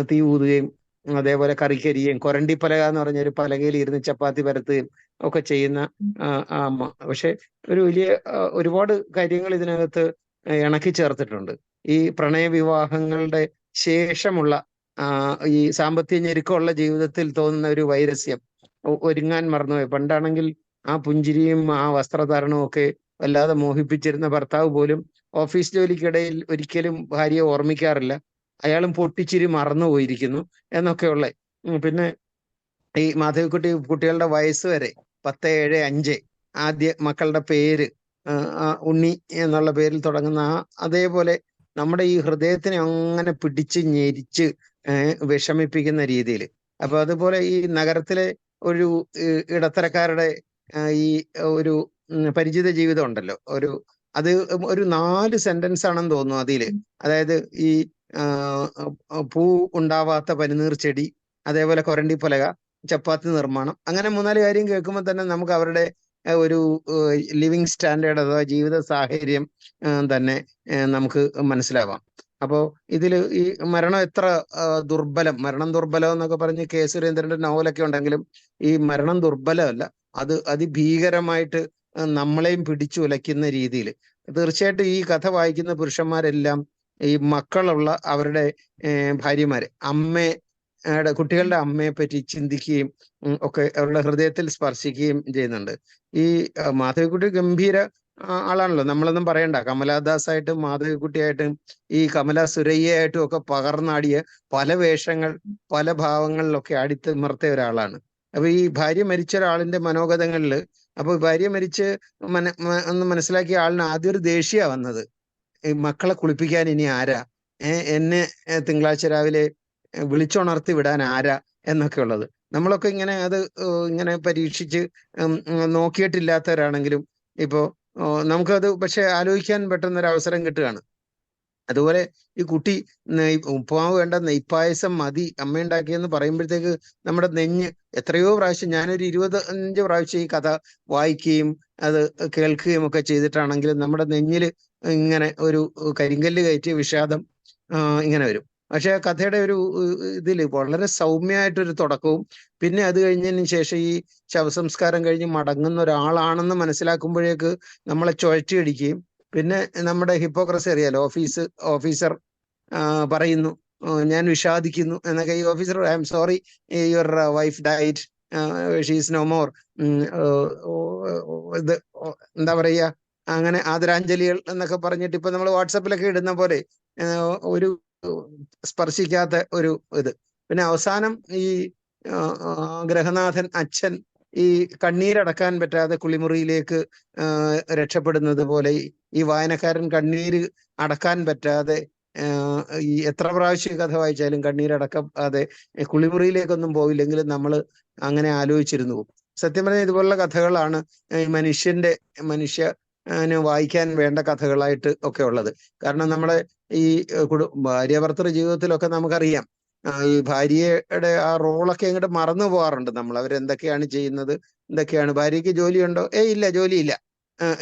തീ ഊതുകയും അതേപോലെ കറിക്കരിയും കൊരണ്ടിപ്പലക എന്ന് പറഞ്ഞൊരു പലകയിൽ ഇരുന്ന് ചപ്പാത്തി പരത്തുകയും ഒക്കെ ചെയ്യുന്ന അമ്മ. പക്ഷെ ഒരുപാട് കാര്യങ്ങൾ ഇതിനകത്ത് ഇണക്കി ചേർത്തിട്ടുണ്ട്. ഈ പ്രണയവിവാഹങ്ങളുടെ ശേഷമുള്ള ഈ സാമ്പത്തിക ഞെരുക്കമുള്ള ജീവിതത്തിൽ തോന്നുന്ന ഒരു വൈരസ്യം, ഒരുങ്ങാൻ മറന്നുപോയി. പണ്ടാണെങ്കിൽ ആ പുഞ്ചിരിയും ആ വസ്ത്രധാരണവും ഒക്കെ വല്ലാതെ മോഹിപ്പിച്ചിരുന്ന ഭർത്താവ് പോലും ഓഫീസ് ജോലിക്കിടയിൽ ഒരിക്കലും ഭാര്യയെ ഓർമ്മിക്കാറില്ല. അയാളും പൊട്ടിച്ചിരി മറന്നുപോയിരിക്കുന്നു എന്നൊക്കെയുള്ള. പിന്നെ ഈ കുട്ടികളുടെ വയസ്സ് വരെ 10, 7, 5 ആദ്യ മക്കളുടെ പേര് ഉണ്ണി എന്നുള്ള പേരിൽ തുടങ്ങുന്ന അതേപോലെ നമ്മുടെ ഈ ഹൃദയത്തിനെ അങ്ങനെ പിടിച്ച് ഞെരിച്ച് വിഷമിപ്പിക്കുന്ന രീതിയിൽ. അപ്പൊ അതുപോലെ ഈ നഗരത്തിലെ ഒരു ഇടത്തരക്കാരുടെ ഈ ഒരു പരിചിത ജീവിതം ഉണ്ടല്ലോ, അത് ഒരു 4 സെന്റൻസ് ആണെന്ന് തോന്നുന്നു അതില്. അതായത് ഈ പൂ ഉണ്ടാവാത്ത പനിനീർ ചെടി, അതേപോലെ കൊരണ്ടിപ്പലക, ചപ്പാത്തി നിർമ്മാണം, അങ്ങനെ 3-4 കാര്യം കേൾക്കുമ്പോൾ തന്നെ നമുക്ക് അവരുടെ ഒരു ലിവിങ് സ്റ്റാൻഡേർഡ് അഥവാ ജീവിത സാഹചര്യം തന്നെ നമുക്ക് മനസ്സിലാവാം. അപ്പോ ഇതിൽ ഈ മരണം എത്ര മരണം ദുർബലം എന്നൊക്കെ പറഞ്ഞ് കെ സുരേന്ദ്രന്റെ നോവലൊക്കെ ഉണ്ടെങ്കിലും ഈ മരണം ദുർബലമല്ല, അത് അതിഭീകരമായിട്ട് നമ്മളെയും പിടിച്ചുലയ്ക്കുന്ന രീതിയിൽ. തീർച്ചയായിട്ടും ഈ കഥ വായിക്കുന്ന പുരുഷന്മാരെല്ലാം ഈ മക്കളുള്ള അവരുടെ ഭാര്യമാരെ, കുട്ടികളുടെ അമ്മയെ പറ്റി ചിന്തിക്കുകയും ഒക്കെ അവരുടെ ഹൃദയത്തിൽ സ്പർശിക്കുകയും ചെയ്യുന്നുണ്ട്. ഈ മാധവിക്കുട്ടി ഗംഭീര ആളാണല്ലോ, നമ്മളൊന്നും പറയണ്ട. കമലാദാസായിട്ടും മാധവിക്കുട്ടിയായിട്ടും ഈ കമല സുരയ്യയായിട്ടും ഒക്കെ പകർന്നാടിയ പല വേഷങ്ങൾ പല ഭാവങ്ങളിലൊക്കെ അടിത്തിമർത്തിയ ഒരാളാണ്. അപ്പൊ ഈ ഭാര്യ മരിച്ച ഒരാളിന്റെ മനോഗതങ്ങളില്, അപ്പൊ ഭാര്യ മരിച്ച് ഒന്ന് മനസ്സിലാക്കിയ ആളിന് ആദ്യം ഒരു ദേഷ്യ വന്നത്, ഈ മക്കളെ കുളിപ്പിക്കാൻ ഇനി ആരാ, എന്നെ തിങ്കളാഴ്ച രാവിലെ വിളിച്ചുണർത്തി വിടാൻ ആരാ എന്നൊക്കെ ഉള്ളത്. നമ്മളൊക്കെ ഇങ്ങനെ പരീക്ഷിച്ച് നോക്കിയിട്ടില്ലാത്തവരാണെങ്കിലും ഇപ്പോ നമുക്കത് പക്ഷെ ആലോചിക്കാൻ പെട്ടെന്നൊരു അവസരം കിട്ടുകയാണ്. അതുപോലെ ഈ കുട്ടി ഉപ്പുമാവ് വേണ്ട, നെയ്പ്പായസം മതി അമ്മ ഉണ്ടാക്കിയെന്ന് പറയുമ്പോഴത്തേക്ക് നമ്മുടെ നെഞ്ഞ് എത്രയോ പ്രാവശ്യം, ഞാനൊരു 25 പ്രാവശ്യം ഈ കഥ വായിക്കുകയും അത് കേൾക്കുകയും ഒക്കെ ചെയ്തിട്ടാണെങ്കിലും നമ്മുടെ നെഞ്ഞിൽ ഇങ്ങനെ ഒരു കരിങ്കല്ല് കയറ്റിയ വിഷാദം ഇങ്ങനെ വരും. പക്ഷെ കഥയുടെ ഒരു ഇതിൽ വളരെ സൗമ്യമായിട്ടൊരു തുടക്കവും പിന്നെ അത് കഴിഞ്ഞതിന് ശേഷം ഈ ശവസംസ്കാരം കഴിഞ്ഞ് മടങ്ങുന്ന ഒരാളാണെന്ന് മനസ്സിലാക്കുമ്പോഴേക്ക് നമ്മളെ ചുഴറ്റിയടിക്കുകയും പിന്നെ നമ്മുടെ ഹിപ്പോക്രസി അറിയാലോ, ഓഫീസർ പറയുന്നു ഞാൻ വിഷാദിക്കുന്നു എന്നൊക്കെ. ഈ officer, I'm sorry your wife died, she's no more, ഇത് എന്താ പറയുക, അങ്ങനെ ആദരാഞ്ജലികൾ എന്നൊക്കെ പറഞ്ഞിട്ട് ഇപ്പൊ നമ്മൾ വാട്സപ്പിലൊക്കെ ഇടുന്ന പോലെ ഒരു സ്പർശിക്കാത്ത ഒരു ഇത്. പിന്നെ അവസാനം ഈ ഗ്രഹനാഥൻ അച്ഛൻ ഈ കണ്ണീരടക്കാൻ പറ്റാതെ കുളിമുറിയിലേക്ക് രക്ഷപ്പെടുന്നത് പോലെ ഈ വായനക്കാരൻ കണ്ണീര് അടക്കാൻ പറ്റാതെ ഈ എത്ര പ്രാവശ്യം കഥ വായിച്ചാലും കണ്ണീരടക്കാതെ കുളിമുറിയിലേക്കൊന്നും പോയില്ലെങ്കിലും നമ്മൾ അങ്ങനെ ആലോചിച്ചിരുന്നു പോകും. സത്യം പറഞ്ഞാൽ ഇതുപോലുള്ള കഥകളാണ് മനുഷ്യന് വായിക്കാൻ വേണ്ട കഥകളായിട്ട് ഒക്കെ ഉള്ളത്. കാരണം നമ്മുടെ ഈ ഭാര്യാഭർത്തൃ ജീവിതത്തിലൊക്കെ നമുക്കറിയാം, ഈ ഭാര്യയുടെ ആ റോളൊക്കെ അങ്ങോട്ട് മറന്നു പോകാറുണ്ട് നമ്മൾ. അവരെന്തൊക്കെയാണ് ചെയ്യുന്നത്, എന്തൊക്കെയാണ്, ഭാര്യയ്ക്ക് ജോലിയുണ്ടോ, ഇല്ല ജോലിയില്ല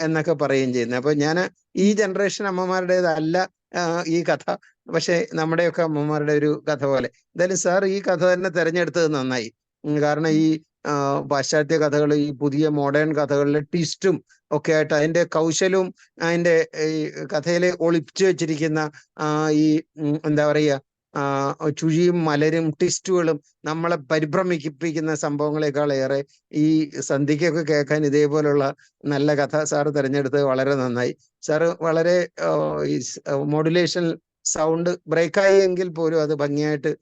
എന്നൊക്കെ പറയുകയും ചെയ്യുന്നത്. അപ്പൊ ഞാൻ ഈ ജനറേഷൻ അമ്മമാരുടേതല്ല ഈ കഥ, പക്ഷെ നമ്മുടെയൊക്കെ അമ്മമാരുടെ ഒരു കഥ പോലെ. എന്തായാലും സാർ ഈ കഥ തന്നെ തിരഞ്ഞെടുത്തത് നന്നായി. കാരണം ഈ പാശ്ചാത്യ കഥകൾ, ഈ പുതിയ മോഡേൺ കഥകളിലെ ട്വിസ്റ്റും ഒക്കെ ആയിട്ട് അതിന്റെ കൗശലവും അതിന്റെ ഈ കഥയിലെ ഒളിപ്പിച്ചു വെച്ചിരിക്കുന്ന ഈ എന്താ പറയുക, ചുഴിയും മലരും ട്വിസ്റ്റുകളും നമ്മളെ പരിഭ്രമിപ്പിക്കുന്ന സംഭവങ്ങളെക്കാളേറെ ഈ സന്ധ്യയ്ക്കൊക്കെ കേൾക്കാൻ ഇതേപോലുള്ള നല്ല കഥ സാറ് തിരഞ്ഞെടുത്തത് വളരെ നന്നായി. സാറ് വളരെ ഈ മോഡുലേഷൻ സൗണ്ട് ബ്രേക്കായി എങ്കിൽ പോലും അത് ഭംഗിയായിട്ട്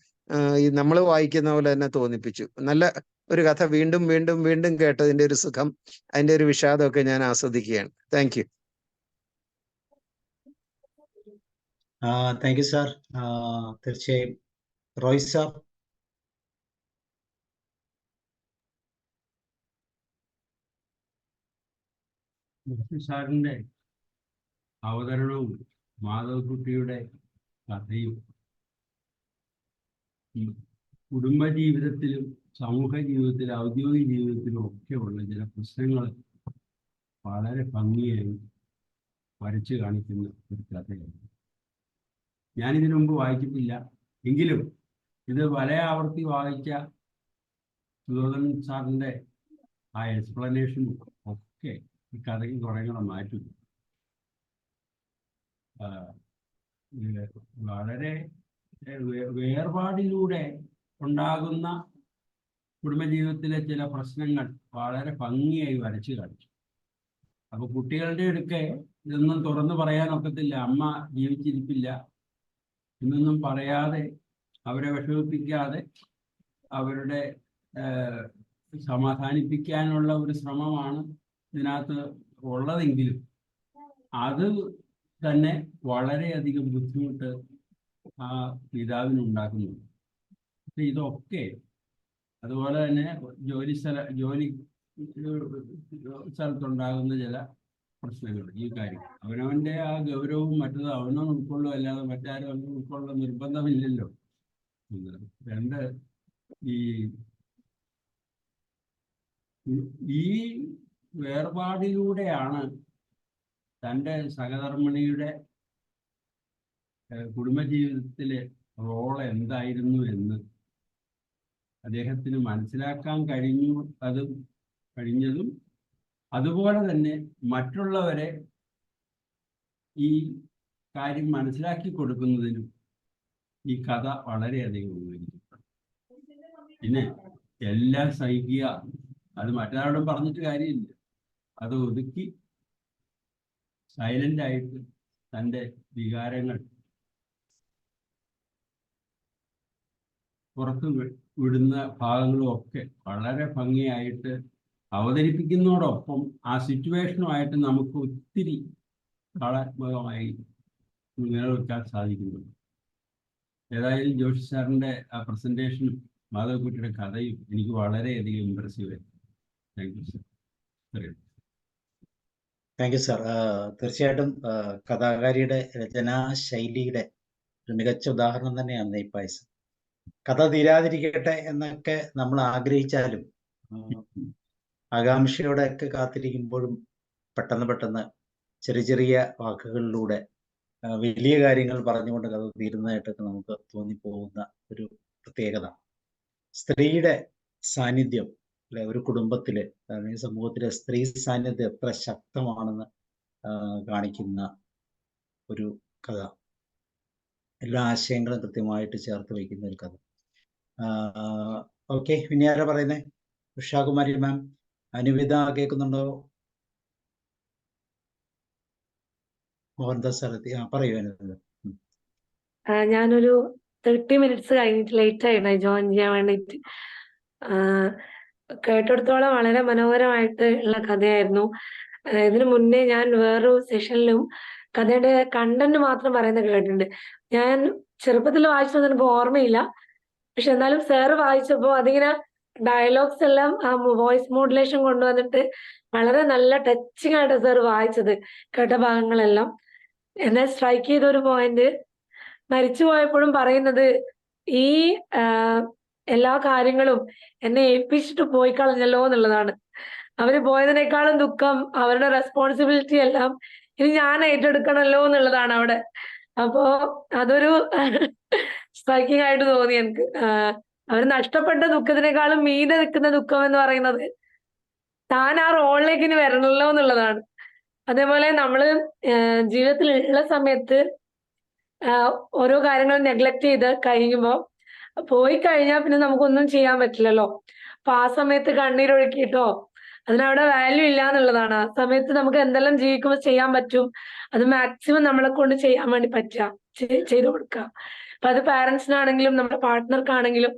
ഈ നമ്മൾ വായിക്കുന്ന പോലെ തന്നെ തോന്നിപ്പിച്ചു. നല്ല ഒരു കഥ വീണ്ടും വീണ്ടും വീണ്ടും കേട്ടതിന്റെ ഒരു സുഖം, അതിന്റെ ഒരു വിഷാദമൊക്കെ ഞാൻ ആസ്വദിക്കുകയാണ്. Thank you. Thank you sir. തീർച്ചയായും റോയ് സാർ. സാറിന്റെ അവതരണവും മാധവക്കുട്ടിയുടെ കഥയും കുടുംബജീവിതത്തിലും സമൂഹ ജീവിതത്തിലും ഔദ്യോഗിക ജീവിതത്തിലും ഒക്കെ ഉള്ള ചില പ്രശ്നങ്ങൾ വളരെ ഭംഗിയായി വരച്ചു കാണിക്കുന്ന ഒരു കഥയാണ്. ഞാനിതിനു മുമ്പ് വായിച്ചിട്ടില്ല, എങ്കിലും ഇത് പല ആവർത്തി വായിച്ച സുധോധൻ സാറിൻ്റെ ആ എക്സ്പ്ലനേഷനും ഒക്കെ ഈ കഥയ്ക്ക് കുറേ കൂടെ മാറ്റും. വളരെ വേർപാടിലൂടെ ഉണ്ടാകുന്ന കുടുംബജീവിതത്തിലെ ചില പ്രശ്നങ്ങൾ വളരെ ഭംഗിയായി വരച്ചു കാണിച്ചു. അപ്പൊ കുട്ടികളുടെ അടുക്കെ ഇതൊന്നും തുറന്നു പറയാനൊക്കത്തില്ല, അമ്മ ജീവിച്ചിരിപ്പില്ല എന്നൊന്നും പറയാതെ, അവരെ വിഷമിപ്പിക്കാതെ, അവരുടെ സമാധാനിപ്പിക്കാനുള്ള ഒരു ശ്രമമാണ് ഇതിനകത്ത് ഉള്ളതെങ്കിലും അത് തന്നെ വളരെയധികം ബുദ്ധിമുട്ട് ആ പിതാവിനുണ്ടാക്കുന്നുണ്ട്. പക്ഷെ ഇതൊക്കെ അതുപോലെ തന്നെ ജോലി സ്ഥലത്തുണ്ടാകുന്ന ചില പ്രശ്നങ്ങൾ, ഈ കാര്യം അവനവൻ്റെ ആ ഗൗരവവും മറ്റത് അവനവൻ ഉൾക്കൊള്ളും, അല്ലാതെ മറ്റാരും അവൻ ഉൾക്കൊള്ളുന്ന നിർബന്ധമില്ലല്ലോ. രണ്ട്, ഈ വേർപാടിലൂടെയാണ് തൻ്റെ സഹധർമ്മിണിയുടെ കുടുംബജീവിതത്തിലെ റോൾ എന്തായിരുന്നു എന്ന് അദ്ദേഹത്തിന് മനസ്സിലാക്കാൻ കഴിഞ്ഞതും അതുപോലെ തന്നെ മറ്റുള്ളവരെ ഈ കാര്യം മനസ്സിലാക്കി കൊടുക്കുന്നതിനും ഈ കഥ വളരെയധികം ഉപകരിക്കും. പിന്നെ എല്ലാം സഹിക്കുക, അത് മറ്റൊരാളോടും പറഞ്ഞിട്ട് കാര്യമില്ല, അത് ഒതുക്കി സൈലൻ്റായിട്ട് തൻ്റെ വികാരങ്ങൾ പുറത്ത് വിടുന്ന ഭാഗങ്ങളും ഒക്കെ വളരെ ഭംഗിയായിട്ട് അവതരിപ്പിക്കുന്നതോടൊപ്പം ആ സിറ്റുവേഷനുമായിട്ട് നമുക്ക് ഒത്തിരി കലാത്മകമായി നിലനിർത്താൻ സാധിക്കുന്നുണ്ട്. ഏതായാലും ജോഷി സാറിൻ്റെ ആ പ്രസൻറ്റേഷനും മാധവക്കുട്ടിയുടെ കഥയും എനിക്ക് വളരെയധികം ഇമ്പ്രസീവ് ആയിരുന്നു. Thank you sir. Thank you sir. തീർച്ചയായിട്ടും കഥാകാരിയുടെ രചനാ ശൈലിയുടെ ഒരു മികച്ച ഉദാഹരണം തന്നെയാണ് നെയ്പായസം. കഥ തീരാതിരിക്കട്ടെ എന്നൊക്കെ നമ്മൾ ആഗ്രഹിച്ചാലും ആകാംക്ഷയോടെയൊക്കെ കാത്തിരിക്കുമ്പോഴും പെട്ടെന്ന് ചെറിയ ചെറിയ വാക്കുകളിലൂടെ വലിയ കാര്യങ്ങൾ പറഞ്ഞുകൊണ്ട് കഥ തീരുന്നതായിട്ടൊക്കെ നമുക്ക് തോന്നിപ്പോകുന്ന ഒരു പ്രത്യേകത. സ്ത്രീയുടെ സാന്നിധ്യം അല്ലെ ഒരു കുടുംബത്തിലെ അല്ലെങ്കിൽ സമൂഹത്തിലെ സ്ത്രീ സാന്നിധ്യം എത്ര ശക്തമാണെന്ന് കാണിക്കുന്ന ഒരു കഥ. എല്ലാ ആശയങ്ങളും കൃത്യമായിട്ട് ചേർത്ത് വയ്ക്കുന്ന ഒരു കഥ. ഓക്കെ, ഇനി ആരാ പറയുന്നേ? ഉഷാകുമാരി മാം, അനുവിത കേൾക്കുന്നുണ്ടോ? മോഹൻദാസ് സാർ എത്തി. പറയൂ അനുവിത. ഞാനൊരു 30 minutes കഴിഞ്ഞിട്ട് ലേറ്റ് ആയിരുന്നു ജോയിൻ ചെയ്യാൻ വേണ്ടിയിട്ട്. കേട്ടെടുത്തോളം വളരെ മനോഹരമായിട്ട് ഉള്ള കഥയായിരുന്നു. ഇതിനു മുന്നേ ഞാൻ വേറൊരു സെഷനിലും കഥയുടെ കണ്ടന്റ് മാത്രം പറയുന്നത് കേട്ടിട്ടുണ്ട്. ഞാൻ ചെറുപ്പത്തിൽ വായിച്ചത് എനിക്ക് ഓർമ്മയില്ല. പക്ഷെ എന്നാലും സാറ് വായിച്ചപ്പോൾ അതിങ്ങനെ ഡയലോഗ്സ് എല്ലാം ആ വോയിസ് മോഡുലേഷൻ കൊണ്ടുവന്നിട്ട് വളരെ നല്ല ടച്ചിങ് ആയിട്ട് സാർ വായിച്ചത് കേട്ട ഭാഗങ്ങളെല്ലാം. എന്നെ സ്ട്രൈക്ക് ചെയ്ത ഒരു പോയിന്റ്, മരിച്ചു പോയപ്പോഴും പറയുന്നത് ഈ എല്ലാ കാര്യങ്ങളും എന്നെ ഏൽപ്പിച്ചിട്ട് പോയി കളഞ്ഞല്ലോ എന്നുള്ളതാണ്. അവര് പോയതിനേക്കാളും ദുഃഖം അവരുടെ റെസ്പോൺസിബിലിറ്റി എല്ലാം ഇനി ഞാൻ ഏറ്റെടുക്കണമല്ലോ എന്നുള്ളതാണ് അവിടെ. അപ്പോ അതൊരു സ്ട്രൈക്കിംഗ് ആയിട്ട് തോന്നി എനിക്ക്. അവർ നഷ്ടപ്പെട്ട ദുഃഖത്തിനേക്കാളും മീതെ നിൽക്കുന്ന ദുഃഖം എന്ന് പറയുന്നത് താൻ ആ റോളിലേക്ക് ഇനി വരണമല്ലോ എന്നുള്ളതാണ്. അതേപോലെ നമ്മള് ജീവിതത്തിൽ ഉള്ള സമയത്ത് ഓരോ കാര്യങ്ങളും നെഗ്ലക്ട് ചെയ്ത് കഴിയുമ്പോൾ പോയി കഴിഞ്ഞാൽ പിന്നെ നമുക്കൊന്നും ചെയ്യാൻ പറ്റില്ലല്ലോ. അപ്പൊ ആ സമയത്ത് കണ്ണീരൊഴുക്കിയിട്ടോ അതിനവിടെ വാല്യൂ ഇല്ല എന്നുള്ളതാണ്. ആ സമയത്ത് നമുക്ക് എന്തെല്ലാം ജീവിക്കുമ്പോൾ ചെയ്യാൻ പറ്റും അത് മാക്സിമം നമ്മളെ കൊണ്ട് ചെയ്യാൻ വേണ്ടി പറ്റുക ചെയ്തു കൊടുക്കുക. അപ്പൊ അത് പാരന്റ്സിനാണെങ്കിലും നമ്മുടെ പാർട്ട്ണർക്കാണെങ്കിലും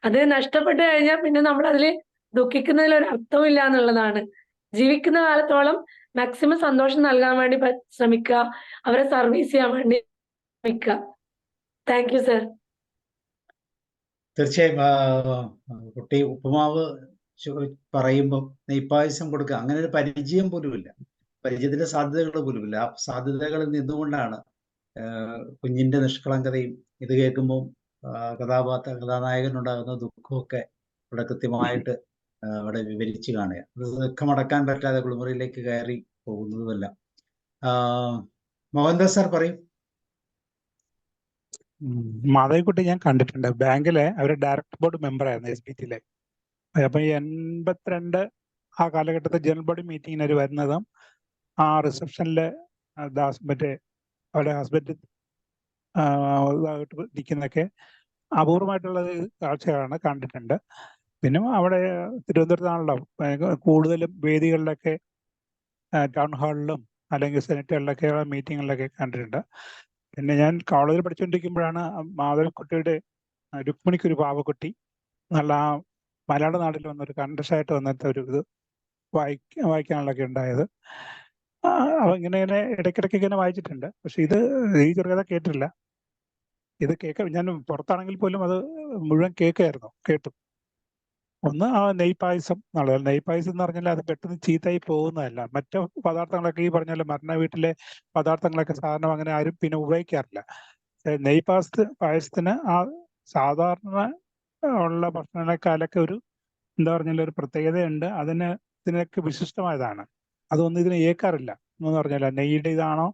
അത് നഷ്ടപ്പെട്ട് കഴിഞ്ഞാൽ പിന്നെ നമ്മൾ അതിൽ ദുഃഖിക്കുന്നതിൽ ഒരു അർത്ഥവും ഇല്ല എന്നുള്ളതാണ്. ജീവിക്കുന്ന കാലത്തോളം മാക്സിമം സന്തോഷം നൽകാൻ വേണ്ടി ശ്രമിക്കുക, അവരെ സർവീസ് ചെയ്യാൻ വേണ്ടി ശ്രമിക്കുക. Thank you sir. തീർച്ചയായും കുട്ടി ഉപ്പുമാവ് പറയുമ്പോൾ നെയ്പായസം കൊടുക്കുക, അങ്ങനെ ഒരു പരിചയം പോലുമില്ല, പരിചയത്തിന്റെ സാധ്യതകൾ പോലുമില്ല. ആ സാധ്യതകളിൽ നിന്നുകൊണ്ടാണ് കുഞ്ഞിന്റെ നിഷ്കളങ്കതയും ഇത് കേൾക്കുമ്പോൾ കഥാനായകനുണ്ടാകുന്ന ദുഃഖമൊക്കെ ഇവിടെ കൃത്യമായിട്ട് അവിടെ വിവരിച്ച് കാണുക. ദുഃഖമടക്കാൻ പറ്റാതെ കുളിമുറിയിലേക്ക് കയറി പോകുന്നതുമല്ല. മോഹൻദാസ് സാർ പറയും. മാധവിക്കുട്ടി ഞാൻ കണ്ടിട്ടുണ്ട്. ബാങ്കിലെ അവർ ഡയറക്ടർ ബോർഡ് മെമ്പർ ആയിരുന്നു SBTയിലെ. അപ്പൊ 82 ആ കാലഘട്ടത്തിൽ ജനറൽ ബോഡി മീറ്റിങ്ങിന് അവർ വരുന്നതും ആ റിസപ്ഷനിലെ മറ്റേ അവരുടെ ഹസ്ബൻഡ് നിൽക്കുന്നതൊക്കെ അപൂർവമായിട്ടുള്ള കാഴ്ചകളാണ് കണ്ടിട്ടുണ്ട്. പിന്നെ അവിടെ തിരുവനന്തപുരത്താണല്ലോ കൂടുതലും വേദികളിലൊക്കെ, ടൗൺ ഹാളിലും അല്ലെങ്കിൽ സെനറ്റുകളിലൊക്കെ മീറ്റിങ്ങുകളിലൊക്കെ കണ്ടിട്ടുണ്ട്. പിന്നെ ഞാൻ കോളേജിൽ പഠിച്ചുകൊണ്ടിരിക്കുമ്പോഴാണ് മാധവിക്കുട്ടിയുടെ രുക്മിണിക്കൊരു പാവക്കുട്ടി നല്ല ആ മലയാള നാട്ടിൽ വന്നൊരു കണ്ടസായിട്ട് വന്നിട്ട് ഒരു ഇത് വായിക്കാനുള്ളൊക്കെ ഉണ്ടായത്. അപ്പൊ ഇങ്ങനെ ഇടയ്ക്കിടയ്ക്ക് ഇങ്ങനെ വായിച്ചിട്ടുണ്ട്. പക്ഷെ ഇത് ഈ ചെറുകഥ കേട്ടിട്ടില്ല. ഇത് ഞാൻ പുറത്താണെങ്കിൽ പോലും അത് മുഴുവൻ കേട്ടു. ഒന്ന് ആ നെയ്പായസം എന്നുള്ളത്. നെയ്പായസം എന്ന് പറഞ്ഞാൽ അത് പെട്ടെന്ന് ചീത്തയായി പോകുന്നതല്ല. മറ്റു പദാർത്ഥങ്ങളൊക്കെ ഈ പറഞ്ഞ മരണ വീട്ടിലെ പദാർത്ഥങ്ങളൊക്കെ സാധാരണ അങ്ങനെ ആരും പിന്നെ ഉപയോഗിക്കാറില്ല. പായസത്തിന് ആ സാധാരണ ഉള്ള ഭക്ഷണങ്ങളെക്കാളൊക്കെ ഒരു എന്താ പറഞ്ഞാൽ ഒരു പ്രത്യേകതയുണ്ട്. ഇതിനൊക്കെ വിശിഷ്ടമായതാണ്. അതൊന്നും ഇതിനെ ഏക്കാറില്ല എന്ന് പറഞ്ഞാൽ നെയ്യുടെ ഇതാണോ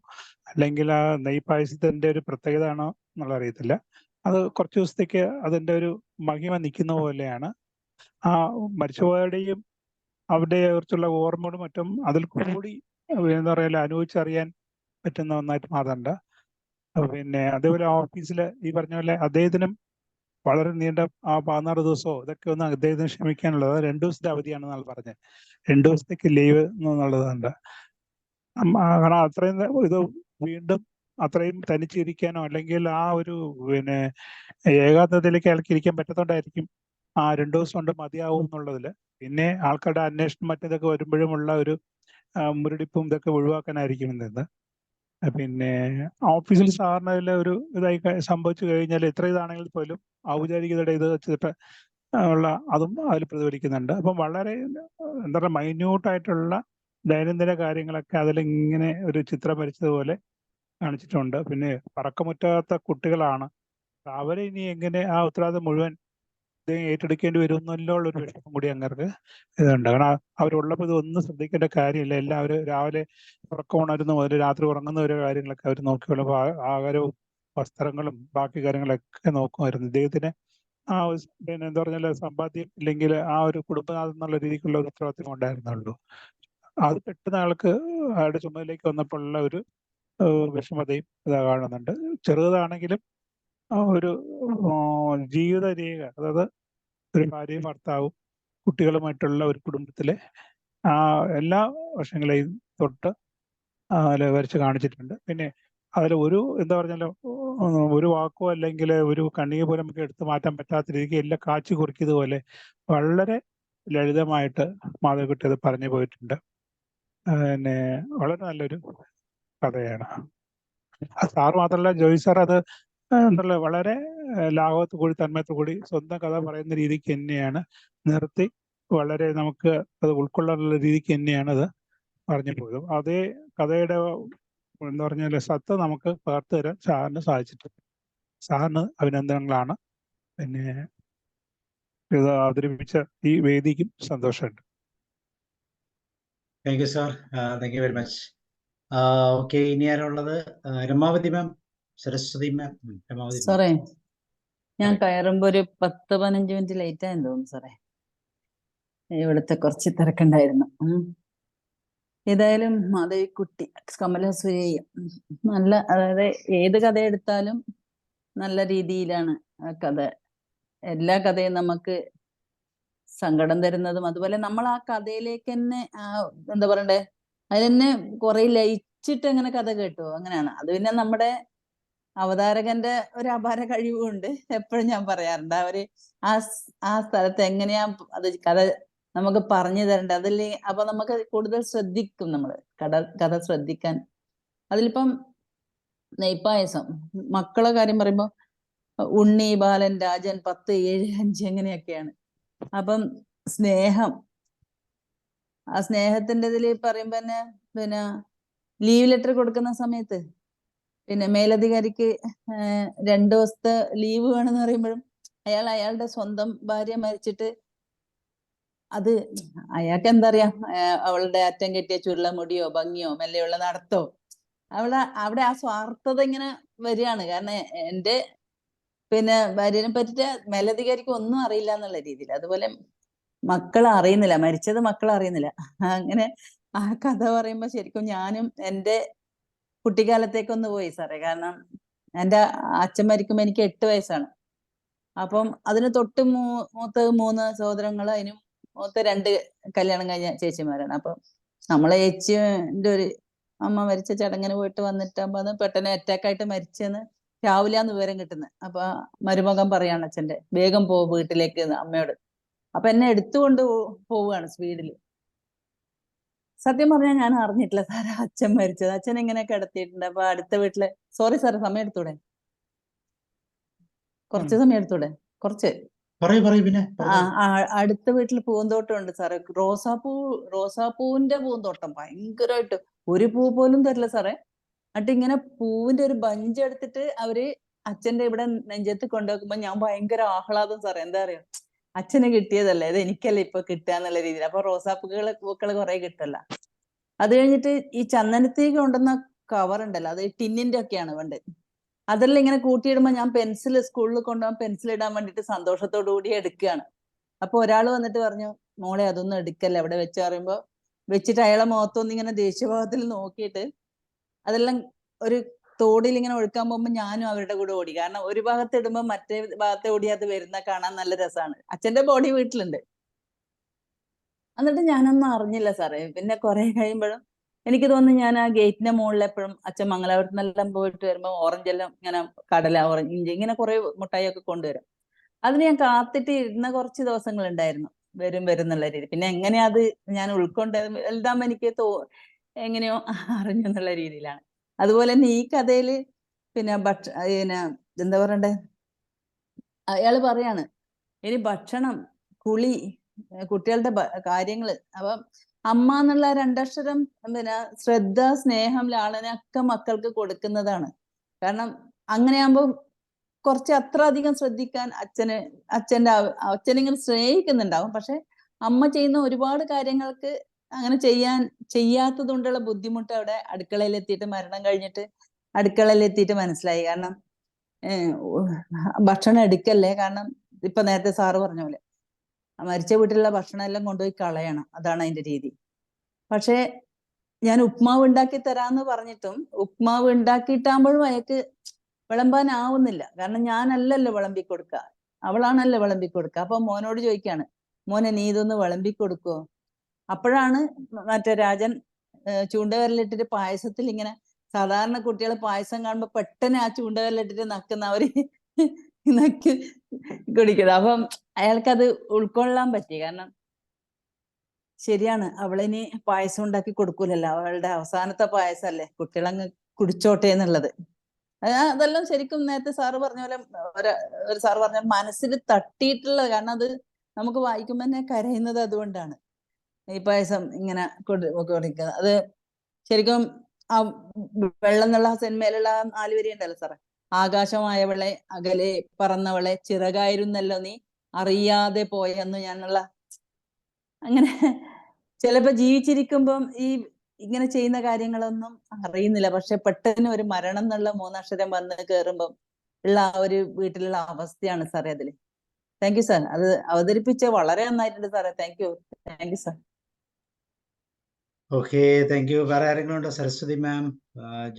അല്ലെങ്കിൽ ആ നെയ്പായസത്തിന്റെ ഒരു പ്രത്യേകത ആണോ എന്നുള്ള അറിയത്തില്ല. അത് കുറച്ച് ദിവസത്തേക്ക് അതിന്റെ ഒരു മഹിമ നിൽക്കുന്ന പോലെയാണ്. ആ മരിച്ചുപോയയുടെയും അവരുടെ കുറിച്ചുള്ള ഓർമ്മകളും മറ്റും അതിൽ കൂടി എന്താ പറയുക അനുഭവിച്ചറിയാൻ പറ്റുന്ന ഒന്നായിട്ട് മാറുന്നുണ്ട്. പിന്നെ അതേപോലെ ഓഫീസിൽ ഈ പറഞ്ഞ പോലെ അദ്ദേഹത്തിനും വളരെ നീണ്ട ആ 16 ദിവസമോ ഇതൊക്കെ ഒന്ന് അദ്ദേഹത്തിന് ക്ഷമിക്കാനുള്ളത്. 2 ദിവസത്തെ അവധിയാണെന്നാണ് പറഞ്ഞത്. 2 ദിവസത്തേക്ക് ലീവ് എന്നുള്ളതുണ്ട്. കാരണം അത്രയും ഇത് വീണ്ടും അത്രയും തനിച്ചിരിക്കാനോ അല്ലെങ്കിൽ ആ ഒരു പിന്നെ ഏകാന്തതയിലേക്ക് അയാൾക്ക് ഇരിക്കാൻ പറ്റാത്തോണ്ടായിരിക്കും ആ 2 ദിവസം കൊണ്ട് മതിയാവും എന്നുള്ളതിൽ. പിന്നെ ആൾക്കാരുടെ അന്വേഷണം മറ്റേതൊക്കെ വരുമ്പോഴുമുള്ള ഒരു മുരടിപ്പും ഇതൊക്കെ ഒഴിവാക്കാനായിരിക്കും നിന്ന്. പിന്നെ ഓഫീസിൽ സാധാരണ ഒരു ഇതായി സംഭവിച്ചു കഴിഞ്ഞാൽ എത്ര ഇതാണെങ്കിൽ പോലും ഔപചാരികതയുടെ ഇത് വെച്ചിട്ട് ഉള്ള അതും അതിൽ പ്രതിഫലിക്കുന്നുണ്ട്. അപ്പം വളരെ എന്താ പറയുക മൈന്യൂട്ടായിട്ടുള്ള ദൈനംദിന കാര്യങ്ങളൊക്കെ അതിൽ ഇങ്ങനെ ഒരു ചിത്രം വരച്ചതുപോലെ കാണിച്ചിട്ടുണ്ട്. പിന്നെ പറക്കമുറ്റാത്ത കുട്ടികളാണ്. അവരെ ഇനി എങ്ങനെ ആ ഉത്തരവാദിത്തം മുഴുവൻ ഏറ്റെടുക്കേണ്ടി വരുമെന്നല്ലോ ഉള്ളൊരു വിഷമം കൂടി അങ്ങർക്ക് ഇതുണ്ട്. കാരണം അവരുള്ളപ്പോൾ ഇതൊന്നും ശ്രദ്ധിക്കേണ്ട കാര്യമില്ല. എല്ലാവരും രാവിലെ ഉറക്കം ഉണരുന്ന മുതൽ രാത്രി ഉറങ്ങുന്ന ഒരു കാര്യങ്ങളൊക്കെ അവർ നോക്കിയുള്ളൂ. ആഹാരവും വസ്ത്രങ്ങളും ബാക്കി കാര്യങ്ങളൊക്കെ നോക്കുമായിരുന്നു. ഇദ്ദേഹത്തിന് ആ പിന്നെ എന്താ പറഞ്ഞാൽ സമ്പാദ്യം ഇല്ലെങ്കിൽ ആ ഒരു കുടുംബനാഥം എന്നുള്ള രീതിക്കുള്ള ഒരു ഉത്തരവാദിത്വം ഉണ്ടായിരുന്നുള്ളൂ. അത് പെട്ടെന്ന് ആൾക്ക് അയാളുടെ ചുമതലയിലേക്ക് വന്നപ്പോഴുള്ള ഒരു വിഷമതയും ഇതാ കാണുന്നുണ്ട്. ചെറുതാണെങ്കിലും ആ ഒരു ജീവിത രേഖ, അതായത് ഒരു ഭാര്യയും ഭർത്താവും കുട്ടികളുമായിട്ടുള്ള ഒരു കുടുംബത്തിലെ ആ എല്ലാ വശങ്ങളെയും തൊട്ട് അതിൽ വരച്ച് കാണിച്ചിട്ടുണ്ട്. പിന്നെ അതിൽ ഒരു എന്താ പറഞ്ഞാൽ ഒരു വാക്കോ അല്ലെങ്കിൽ ഒരു കണ്ണിക പോലും നമുക്ക് എടുത്തു മാറ്റാൻ പറ്റാത്ത രീതിക്ക് എല്ലാം കാച്ചി കുറിക്കിയതുപോലെ വളരെ ലളിതമായിട്ട് മാധവിക്കുട്ടി അത് പറഞ്ഞു പോയിട്ടുണ്ട്. പിന്നെ വളരെ നല്ലൊരു കഥയാണ്. സാർ മാത്രമല്ല, ജോയി സാർ അത് എന്നുള്ള വളരെ ലാഘവത്തു കൂടി തന്മയത്തു കൂടി സ്വന്തം കഥ പറയുന്ന രീതിക്ക് തന്നെയാണ് നിർത്തി, വളരെ നമുക്ക് അത് ഉൾക്കൊള്ളാനുള്ള രീതിക്ക് തന്നെയാണ് അത് പറഞ്ഞു പോയത്. അതേ കഥയുടെ എന്താ പറഞ്ഞാൽ സത്ത നമുക്ക് പകർത്തു തരാൻ സാറിന് സാധിച്ചിട്ടുണ്ട്. സാറിന് അഭിനന്ദനങ്ങളാണ്. പിന്നെ ഇത് അവതരിപ്പിച്ച ഈ വേദിക്കും സന്തോഷമുണ്ട്. Thank you sir, thank you very much. Okay, ഇനി ആരുള്ളത്? രമാവതി മാം, സരസ്വതി മാം, രമാവതി മാം. സാറേ, ഞാൻ പറയൂ. കയറുമ്പോ ഒരു 10-15 മിനിറ്റ് ലേറ്റ് ആയെന്ന് തോന്നുന്നു സാറേ. ഇവിടുത്തെ കുറച്ച് തിരക്കുണ്ടായിരുന്നു. ഏതായാലും മാധവിക്കുട്ടി, കമലസുരയ്യ നല്ല, അതായത് ഏത് കഥ എടുത്താലും നല്ല രീതിയിലാണ് ആ കഥ. എല്ലാ കഥയും നമുക്ക് സങ്കടം തരുന്നതും, അതുപോലെ നമ്മൾ ആ കഥയിലേക്ക് തന്നെ എന്താ പറയണ്ടേ, അതിൽ തന്നെ കുറെ ലയിച്ചിട്ട് അങ്ങനെ കഥ കേട്ടു. അങ്ങനെയാണ് അത്. പിന്നെ നമ്മുടെ അവതാരകന്റെ ഒരു അപാര കഴിവുണ്ട്. എപ്പോഴും ഞാൻ പറയാറുണ്ട്, അവര് ആ സ്ഥലത്ത് എങ്ങനെയാ അത് കഥ നമുക്ക് പറഞ്ഞു തരേണ്ടത്. അതിൽ അപ്പൊ നമുക്ക് കൂടുതൽ ശ്രദ്ധിക്കും, നമ്മള് കഥ ശ്രദ്ധിക്കാൻ. അതിലിപ്പം നെയ്പായസം, മക്കളെ കാര്യം പറയുമ്പോ ഉണ്ണി, ബാലൻ, രാജൻ, 10, 7, 5 എങ്ങനെയൊക്കെയാണ്. അപ്പം സ്നേഹം, ആ സ്നേഹത്തിന്റെ ഇതിൽ പറയുമ്പോ തന്നെ പിന്നെ ലീവ് ലെറ്റർ കൊടുക്കുന്ന സമയത്ത് പിന്നെ മേലധികാരിക്ക് 2 ദിവസത്തെ ലീവ് വേണമെന്ന് പറയുമ്പോഴും അയാളുടെ സ്വന്തം ഭാര്യ മരിച്ചിട്ട് അത് അയാൾക്ക് എന്താ പറയാ, അവളുടെ അറ്റം കെട്ടിയ ചുരുള മുടിയോ ഭംഗിയോ മെല്ലെയുള്ള നടത്തോ, അവിടെ ആ സ്വാർത്ഥത ഇങ്ങനെ വരികയാണ്. കാരണം എന്റെ പിന്നെ ഭാര്യനെ പറ്റിട്ട് മേലധികാരിക്ക് ഒന്നും അറിയില്ല എന്നുള്ള രീതിയിൽ. അതുപോലെ മക്കൾ അറിയുന്നില്ല, മരിച്ചത് മക്കൾ അറിയുന്നില്ല. അങ്ങനെ ആ കഥ പറയുമ്പോ ശരിക്കും ഞാനും എൻ്റെ കുട്ടിക്കാലത്തേക്കൊന്ന് പോയി സാറേ. കാരണം എൻ്റെ അച്ഛൻ മരിക്കുമ്പോ എനിക്ക് 8 വയസ്സാണ്. അപ്പം അതിന് തൊട്ട് മൂത്തത് 3 സഹോദരങ്ങൾ, അതിനും മൂത്ത 2 കല്യാണം കഴിഞ്ഞ ചേച്ചിമാരാണ്. അപ്പം നമ്മളെ ചേച്ചിന്റെ ഒരു അമ്മ മരിച്ച ചടങ്ങിന് പോയിട്ട് വന്നിട്ടാകുമ്പോ അത് പെട്ടെന്ന് അറ്റാക്കായിട്ട് മരിച്ചെന്ന് രാവിലെയാണ് വിവരം കിട്ടുന്നത്. അപ്പൊ മരുമകൻ പറയാണ് അച്ഛന്റെ, വേഗം പോ വീട്ടിലേക്ക് അമ്മയോട്. അപ്പൊ എന്നെ എടുത്തുകൊണ്ട് പോവുകയാണ് സ്പീഡില്. സത്യം പറഞ്ഞാൽ ഞാൻ അറിഞ്ഞിട്ടില്ല സാറേ അച്ഛൻ മരിച്ചത്. അച്ഛൻ ഇങ്ങനെ കിടത്തിയിട്ടുണ്ട്. അപ്പൊ അടുത്ത വീട്ടില്, സോറി സാറേ, സമയം എടുത്തൂടെ? കുറച്ച് സമയം എടുത്തൂടെ? കുറച്ച്. പറയൂ പിന്നെ അടുത്ത വീട്ടിൽ പൂന്തോട്ടം ഉണ്ട് സാറേ. റോസാപ്പൂവിന്റെ പൂന്തോട്ടം, ഭയങ്കരമായിട്ട്. ഒരു പൂ പോലും തരില്ല സാറേ. എന്നിട്ട് ഇങ്ങനെ പൂവിന്റെ ഒരു ബഞ്ച് എടുത്തിട്ട് അവര് അച്ഛന്റെ ഇവിടെ നെഞ്ചത്ത് കൊണ്ടുവെക്കുമ്പോ ഞാൻ ഭയങ്കര ആഹ്ലാദം സാറേ. എന്താ പറയാ, അച്ഛന് കിട്ടിയതല്ലേ, ഇത് എനിക്കല്ലേ ഇപ്പൊ കിട്ടുക എന്നുള്ള രീതിയിൽ. അപ്പൊ പൂക്കൾ കുറെ കിട്ടല്ല. അത് കഴിഞ്ഞിട്ട് ഈ ചന്ദനത്തേക്ക് കൊണ്ടുവന്ന കവർ ഉണ്ടല്ലോ, അത് ടിന്നിന്റെ ഒക്കെയാണ് പണ്ട്. അതെല്ലാം ഇങ്ങനെ കൂട്ടിയിടുമ്പോ ഞാൻ സ്കൂളിൽ കൊണ്ടുപോകാൻ പെൻസിൽ ഇടാൻ വേണ്ടിട്ട് സന്തോഷത്തോടു കൂടി എടുക്കുകയാണ്. അപ്പൊ ഒരാൾ വന്നിട്ട് പറഞ്ഞു, മോളെ അതൊന്നും എടുക്കല്ല, അവിടെ വെച്ച് പറയുമ്പോ വെച്ചിട്ട് അയാളെ മുഖത്തൊന്നും ഇങ്ങനെ ദേഷ്യഭാവത്തിൽ നോക്കിയിട്ട് അതെല്ലാം ഒരു തോടിൽ ഇങ്ങനെ ഒഴുക്കാൻ പോകുമ്പോ ഞാനും അവരുടെ കൂടെ ഓടി. കാരണം ഒരു ഭാഗത്ത് ഇടുമ്പോ മറ്റേ ഭാഗത്തെ ഓടി അത് വരുന്ന കാണാൻ നല്ല രസമാണ്. അച്ഛന്റെ ബോഡി വീട്ടിലുണ്ട്. എന്നിട്ട് ഞാനൊന്നും അറിഞ്ഞില്ല സാറേ. പിന്നെ കുറെ കഴിയുമ്പോഴും എനിക്ക് തോന്നുന്നു ഞാൻ ആ ഗേറ്റിന്റെ മുകളിൽ എപ്പോഴും അച്ഛൻ മംഗലാപുരത്ത് നിന്നെല്ലാം പോയിട്ട് വരുമ്പോ ഓറഞ്ച് എല്ലാം ഇങ്ങനെ കടല, ഓറഞ്ച്, ഇഞ്ചി ഇങ്ങനെ കുറെ മുട്ടായി ഒക്കെ കൊണ്ടുവരും. അതിന് ഞാൻ കാത്തിട്ട് ഇരുന്ന കുറച്ച് ദിവസങ്ങൾ ഉണ്ടായിരുന്നു, വരും എന്നുള്ള രീതി. പിന്നെ എങ്ങനെയാ അത് ഞാൻ എല്ലാം എനിക്ക് എങ്ങനെയോ അറിഞ്ഞു എന്നുള്ള രീതിയിലാണ്. അതുപോലെ തന്നെ ഈ കഥയില് പിന്നെ എന്താ പറയണ്ടേ, അയാള് പറയാണ് ഇനി ഭക്ഷണം, കുളി, കുട്ടികളുടെ കാര്യങ്ങള്. അപ്പം അമ്മ എന്നുള്ള രണ്ടക്ഷരം പിന്നെ ശ്രദ്ധ, സ്നേഹം, ലാളന ഒക്കെ മക്കൾക്ക് കൊടുക്കുന്നതാണ്. കാരണം അങ്ങനെയാകുമ്പോൾ കുറച്ച് അത്ര അധികം ശ്രദ്ധിക്കാൻ അച്ഛനിങ്ങനെ സ്നേഹിക്കുന്നുണ്ടാവും. പക്ഷെ അമ്മ ചെയ്യുന്ന ഒരുപാട് കാര്യങ്ങൾക്ക് അങ്ങനെ ചെയ്യാത്തത് കൊണ്ടുള്ള ബുദ്ധിമുട്ട് അവിടെ അടുക്കളയിലെത്തിയിട്ട്, മരണം കഴിഞ്ഞിട്ട് അടുക്കളയിലെത്തിയിട്ട് മനസ്സിലായി. കാരണം ഭക്ഷണം എടുക്കല്ലേ, കാരണം ഇപ്പൊ നേരത്തെ സാറ് പറഞ്ഞ പോലെ മരിച്ച വീട്ടിലുള്ള ഭക്ഷണം എല്ലാം കൊണ്ടുപോയി കളയണം, അതാണ് അതിന്റെ രീതി. പക്ഷെ ഞാൻ ഉപ്മാവ് ഉണ്ടാക്കി തരാന്ന് പറഞ്ഞിട്ടും ഉപ്മാവ് ഉണ്ടാക്കിയിട്ടാകുമ്പോഴും അയാൾക്ക് വിളമ്പാനാവുന്നില്ല. കാരണം ഞാനല്ലല്ലോ വിളമ്പി കൊടുക്കുക, അവളാണല്ലോ വിളമ്പി കൊടുക്കുക. അപ്പൊ മോനോട് ചോദിക്കാണ്, മോനെ നീ ഇതൊന്ന് വിളമ്പി കൊടുക്കുവോ? അപ്പോഴാണ് മറ്റേ രാജൻ ചൂണ്ടവിരലിട്ടിട്ട് പായസത്തിൽ ഇങ്ങനെ, സാധാരണ കുട്ടികൾ പായസം കാണുമ്പോ പെട്ടെന്ന് ആ ചൂണ്ടവിരലിട്ടിട്ട് നക്കുന്നവര് നക്കി കുടിക്കുന്നത്. അപ്പം അയാൾക്കത് ഉൾക്കൊള്ളാൻ പറ്റി. കാരണം ശരിയാണ്, അവളിനി പായസം ഉണ്ടാക്കി കൊടുക്കൂലല്ലോ, അവളുടെ അവസാനത്തെ പായസമല്ലേ, കുട്ടികളങ്ങ് കുടിച്ചോട്ടെ എന്നുള്ളത്. അതെല്ലാം ശരിക്കും നേരത്തെ സാറ് പറഞ്ഞ പോലെ ഒരു സാറ് പറഞ്ഞ മനസ്സിൽ തട്ടിയിട്ടുള്ളത്. കാരണം അത് നമുക്ക് വായിക്കുമ്പോൾ തന്നെ കരയുന്നത് അതുകൊണ്ടാണ്. ഈ പായസം ഇങ്ങനെ കൊടുക്കുന്നത് അത് ശരിക്കും ആ വെള്ളം എന്നുള്ള സിനിമയിലുള്ള 4 വരി ഉണ്ടല്ലോ സാറേ, ആകാശമായവളെ, അകലെ പറന്നവളെ, ചിറകായിരുന്നല്ലോ നീ, അറിയാതെ പോയെന്ന് ഞാനുള്ള. അങ്ങനെ ചിലപ്പോ ജീവിച്ചിരിക്കുമ്പം ഈ ഇങ്ങനെ ചെയ്യുന്ന കാര്യങ്ങളൊന്നും അറിയുന്നില്ല. പക്ഷെ പെട്ടെന്ന് ഒരു മരണം എന്നുള്ള 3 അക്ഷരം വന്ന് കയറുമ്പം ഉള്ള ആ ഒരു വീട്ടിലുള്ള അവസ്ഥയാണ് സാറേ അതില്. താങ്ക് യു സാർ, അത് അവതരിപ്പിച്ച വളരെ നന്നായിട്ടുണ്ട് സാറേ. Thank you sir. Okay, thank you. വേറെ ആരെങ്കിലും ഉണ്ടോ? സരസ്വതി മാം,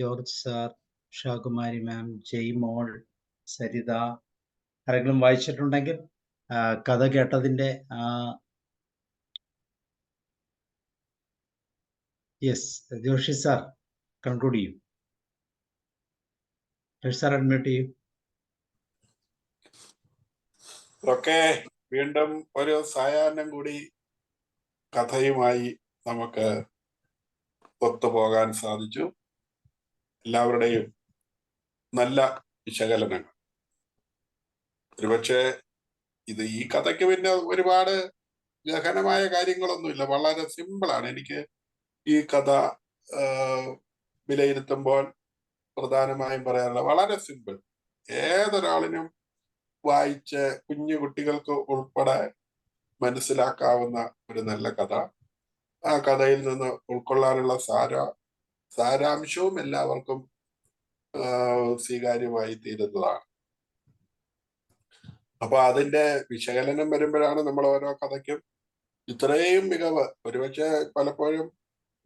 ജോർജ് സാർ, ഉഷാകുമാരി മാം, ജയ്മോൾ, സരിത, ആരെങ്കിലും വായിച്ചിട്ടുണ്ടെങ്കിൽ കഥ കേട്ടതിന്റെ യെസ്, ജോഷി സാർ കൺക്ലൂഡ് ചെയ്യും. ജോഷി സാർ അഡ്മിറ്റ് ചെയ്യും. ഓക്കെ, വീണ്ടും ഒരു സായാഹ്നം കൂടി കഥയുമായി നമുക്ക് ഒത്തുപോകാൻ സാധിച്ചു. എല്ലാവരുടെയും നല്ല വിശകലനങ്ങൾ. ഒരുപക്ഷെ ഈ കഥയ്ക്ക് പിന്നെ ഒരുപാട് ഗഹനമായ കാര്യങ്ങളൊന്നുമില്ല, വളരെ സിമ്പിളാണ്. എനിക്ക് ഈ കഥ വിലയിരുത്തുമ്പോൾ പ്രധാനമായും പറയാനുള്ള വളരെ സിമ്പിൾ, ഏതൊരാളിനും വായിച്ച് കുഞ്ഞു കുട്ടികൾക്ക് ഉൾപ്പെടെ മനസ്സിലാക്കാവുന്ന ഒരു നല്ല കഥ. ആ കഥയിൽ നിന്ന് ഉൾക്കൊള്ളാനുള്ള സാരാംശവും എല്ലാവർക്കും സ്വീകാര്യമായി തീരുന്നതാണ്. അപ്പൊ അതിന്റെ വിശകലനം വരുമ്പോഴാണ് നമ്മൾ ഓരോ കഥയ്ക്കും ഇത്രയും മികവ്. ഒരുപക്ഷെ പലപ്പോഴും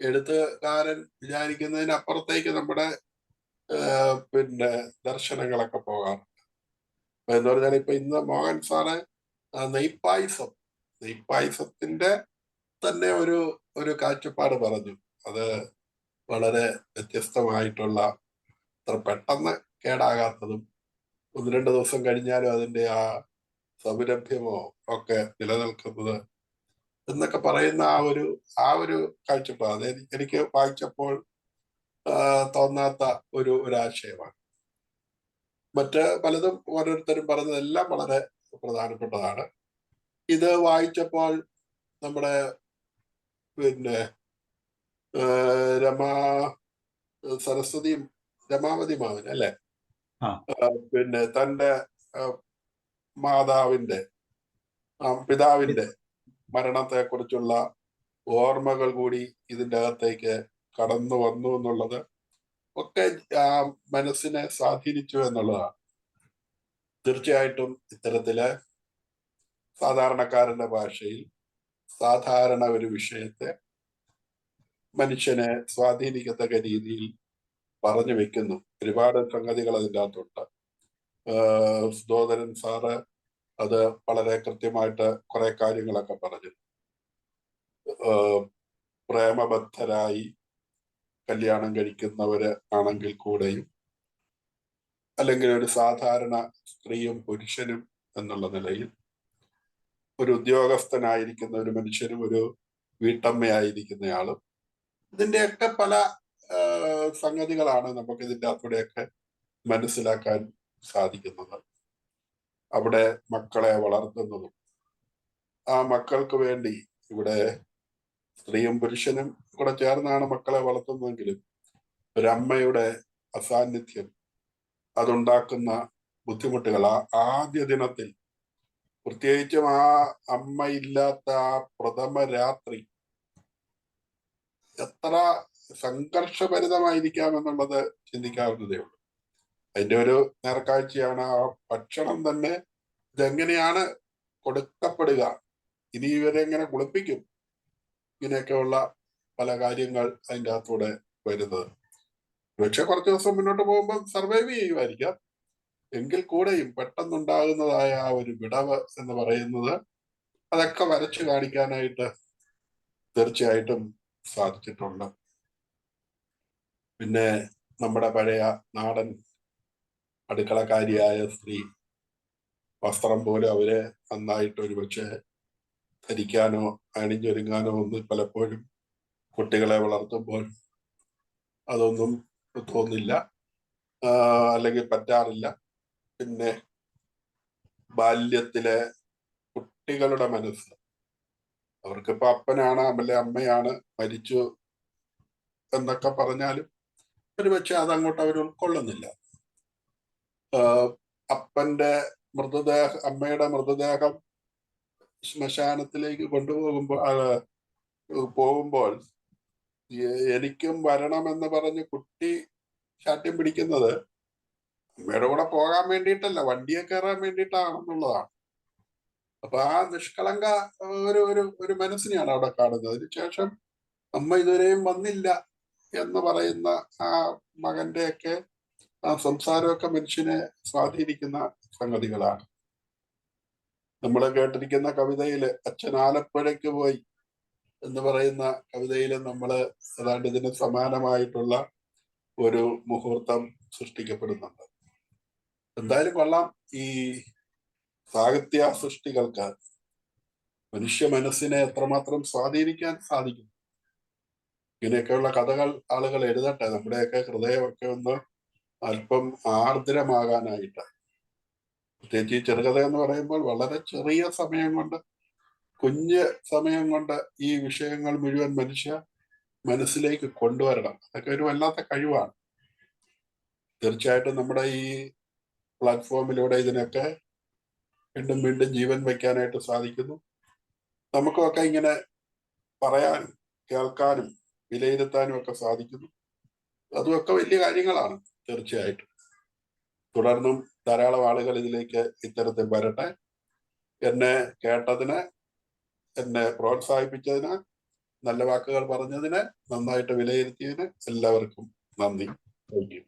എഴുത്തുകാരൻ വിചാരിക്കുന്നതിനപ്പുറത്തേക്ക് നമ്മുടെ പിന്നെ ദർശനങ്ങളൊക്കെ പോകാറുണ്ട്. എന്ന് പറഞ്ഞാൽ ഇപ്പൊ ഇന്ന് മോഹൻ സാറ് നെയ്പായസത്തിന്റെ തന്നെ ഒരു കാഴ്ചപ്പാട് പറഞ്ഞു. അത് വളരെ വ്യത്യസ്തമായിട്ടുള്ള, അത്ര പെട്ടെന്ന് കേടാകാത്തതും 1-2 ദിവസം കഴിഞ്ഞാലും അതിന്റെ ആ സൗരഭ്യമോ ഒക്കെ നിലനിൽക്കുന്നത് എന്നൊക്കെ പറയുന്ന ആ ഒരു കാഴ്ചപ്പാട് എനിക്ക് വായിച്ചപ്പോൾ തോന്നാത്ത ഒരു ആശയമാണ്. മറ്റ് പലതും ഓരോരുത്തരും പറഞ്ഞതെല്ലാം വളരെ പ്രധാനപ്പെട്ടതാണ്. ഇത് വായിച്ചപ്പോൾ നമ്മുടെ പിന്നെ രമാവതി മാവൻ അല്ലെ, പിന്നെ തന്റെ പിതാവിന്റെ മരണത്തെ കുറിച്ചുള്ള ഓർമ്മകൾ കൂടി ഇതിൻ്റെ അകത്തേക്ക് കടന്നു വന്നു എന്നുള്ളത് ഒക്കെ മനസ്സിനെ സ്വാധീനിച്ചു എന്നുള്ളതാണ്. തീർച്ചയായിട്ടും ഇത്തരത്തില് സാധാരണക്കാരന്റെ ഭാഷയിൽ സാധാരണ ഒരു വിഷയത്തെ മനുഷ്യനെ സ്വാധീനിക്കത്തക്ക രീതിയിൽ പറഞ്ഞു വെക്കുന്നു. ഒരുപാട് സംഗതികൾ അതിൻ്റെ അകത്തുണ്ട്. സുധോധരൻ സാറ് അത് വളരെ കൃത്യമായിട്ട് കുറെ കാര്യങ്ങളൊക്കെ പറഞ്ഞു. പ്രേമബദ്ധരായി കല്യാണം കഴിക്കുന്നവര് ആണെങ്കിൽ കൂടെയും, അല്ലെങ്കിൽ ഒരു സാധാരണ സ്ത്രീയും പുരുഷനും എന്നുള്ള നിലയിൽ, ഒരു ഉദ്യോഗസ്ഥനായിരിക്കുന്ന ഒരു മനുഷ്യനും ഒരു വീട്ടമ്മയായിരിക്കുന്നയാളും, ഇതിന്റെയൊക്കെ പല സംഗതികളാണ് നമുക്ക് ഇതിൻ്റെ അകത്തൂടെയൊക്കെ മനസ്സിലാക്കാൻ സാധിക്കുന്നത്. അവിടെ മക്കളെ വളർത്തുന്നതും ആ മക്കൾക്ക് വേണ്ടി ഇവിടെ സ്ത്രീയും പുരുഷനും കൂടെ ചേർന്നാണ് മക്കളെ വളർത്തുന്നതെങ്കിലും ഒരമ്മയുടെ അസാന്നിധ്യം അതുണ്ടാക്കുന്ന ബുദ്ധിമുട്ടുകൾ ആദ്യ ദിനത്തിൽ, പ്രത്യേകിച്ചും ആ അമ്മയില്ലാത്ത ആ പ്രഥമ രാത്രി എത്ര സംഘർഷഭരിതമായിരിക്കാമെന്നുള്ളത് ചിന്തിക്കാവുന്നതേ ഉള്ളൂ. അതിന്റെ ഒരു നേർക്കാഴ്ചയാണ് ആ ഭക്ഷണം തന്നെ. ഇതെങ്ങനെയാണ് കൊടുക്കപ്പെടുക, ഇനി ഇവരെ എങ്ങനെ കുളിപ്പിക്കും, ഇങ്ങനെയൊക്കെയുള്ള പല കാര്യങ്ങൾ അതിൻ്റെ അകത്തൂടെ വരുന്നത്. പക്ഷെ കുറച്ച് ദിവസം മുന്നോട്ട് പോകുമ്പോൾ സർവൈവ് ചെയ്യുമായിരിക്കാം. എങ്കിൽ കൂടെയും പെട്ടെന്നുണ്ടാകുന്നതായ ആ ഒരു വിടവ് എന്ന് പറയുന്നത് അതൊക്കെ വരച്ചു കാണിക്കാനായിട്ട് തീർച്ചയായിട്ടും സാധിച്ചിട്ടുണ്ട്. പിന്നെ നമ്മുടെ പഴയ നാടൻ അടുക്കളക്കാരിയായ സ്ത്രീ വസ്ത്രം പോലും അവരെ നന്നായിട്ട് ഒരു പക്ഷേ ധരിക്കാനോ അണിഞ്ഞൊരുങ്ങാനോ ഒന്നും പലപ്പോഴും കുട്ടികളെ വളർത്തുമ്പോൾ അതൊന്നും തോന്നില്ല, അല്ലെങ്കിൽ പറ്റാറില്ല. പിന്നെ ബാല്യത്തിലെ കുട്ടികളുടെ മനസ്സ്, അവർക്കിപ്പോ അപ്പനാണ് അല്ലെ അമ്മയാണ് മരിച്ചു എന്നൊക്കെ പറഞ്ഞാലും ഒരു പക്ഷെ അതങ്ങോട്ട് അവർ ഉൾക്കൊള്ളുന്നില്ല. അപ്പന്റെ മൃതദേഹം, അമ്മയുടെ മൃതദേഹം ശ്മശാനത്തിലേക്ക് പോകുമ്പോൾ എനിക്കും വരണമെന്ന് പറഞ്ഞ് കുട്ടി ശാഠ്യം പിടിക്കുന്നത് അമ്മയുടെ കൂടെ പോകാൻ വേണ്ടിയിട്ടല്ല, വണ്ടിയെ കയറാൻ വേണ്ടിയിട്ടാണെന്നുള്ളതാണ്. അപ്പൊ ആ നിഷ്കളങ്ക ഒരു മനസ്സിനെയാണ് അവിടെ കാണുന്നത്. അതിനുശേഷം അമ്മ ഇതുവരെയും വന്നില്ല എന്ന് പറയുന്ന ആ മകന്റെയൊക്കെ ആ സംസാരമൊക്കെ മനുഷ്യനെ സ്വാധീനിക്കുന്ന സംഗതികളാണ്. നമ്മൾ കേട്ടിരിക്കുന്ന കവിതയില് അച്ഛൻ ആലപ്പുഴയ്ക്ക് പോയി എന്ന് പറയുന്ന കവിതയിൽ നമ്മൾ ഏതാണ്ട് ഇതിന് സമാനമായിട്ടുള്ള ഒരു മുഹൂർത്തം സൃഷ്ടിക്കപ്പെടുന്നുണ്ട്. എന്തായാലും കൊള്ളാം, ഈ സാഹിത്യ സൃഷ്ടികൾക്ക് മനുഷ്യ മനസ്സിനെ എത്രമാത്രം സ്വാധീനിക്കാൻ സാധിക്കും. ഇങ്ങനെയൊക്കെയുള്ള കഥകൾ ആളുകൾ എഴുതട്ടെ, നമ്മുടെയൊക്കെ ഹൃദയമൊക്കെ ഒന്ന് അല്പം ആർദ്രമാകാനായിട്ട്. പ്രത്യേകിച്ച് ഈ ചെറുകഥ എന്ന് പറയുമ്പോൾ വളരെ ചെറിയ സമയം കൊണ്ട്, കുഞ്ഞ് സമയം കൊണ്ട് ഈ വിഷയങ്ങൾ മുഴുവൻ മനുഷ്യ മനസ്സിലേക്ക് കൊണ്ടുവരണം. അതൊക്കെ ഒരു വല്ലാത്ത കഴിവാണ്. തീർച്ചയായിട്ടും നമ്മുടെ ഈ പ്ലാറ്റ്ഫോമിലൂടെ ഇതിനൊക്കെ വീണ്ടും വീണ്ടും ജീവൻ വയ്ക്കാനായിട്ട് സാധിക്കുന്നു. നമുക്കൊക്കെ ഇങ്ങനെ പറയാനും കേൾക്കാനും വിലയിരുത്താനും ഒക്കെ സാധിക്കുന്നു. അതുമൊക്കെ വലിയ കാര്യങ്ങളാണ് തീർച്ചയായിട്ടും. തുടർന്നും ധാരാളം ആളുകൾ ഇതിലേക്ക് ഇത്തരത്തിൽ വരട്ടെ. എന്നെ കേട്ടതിന്, എന്നെ പ്രോത്സാഹിപ്പിച്ചതിന്, നല്ല വാക്കുകൾ പറഞ്ഞതിന്, നന്നായിട്ട് വിലയിരുത്തിയതിന് എല്ലാവർക്കും നന്ദി. Thank you.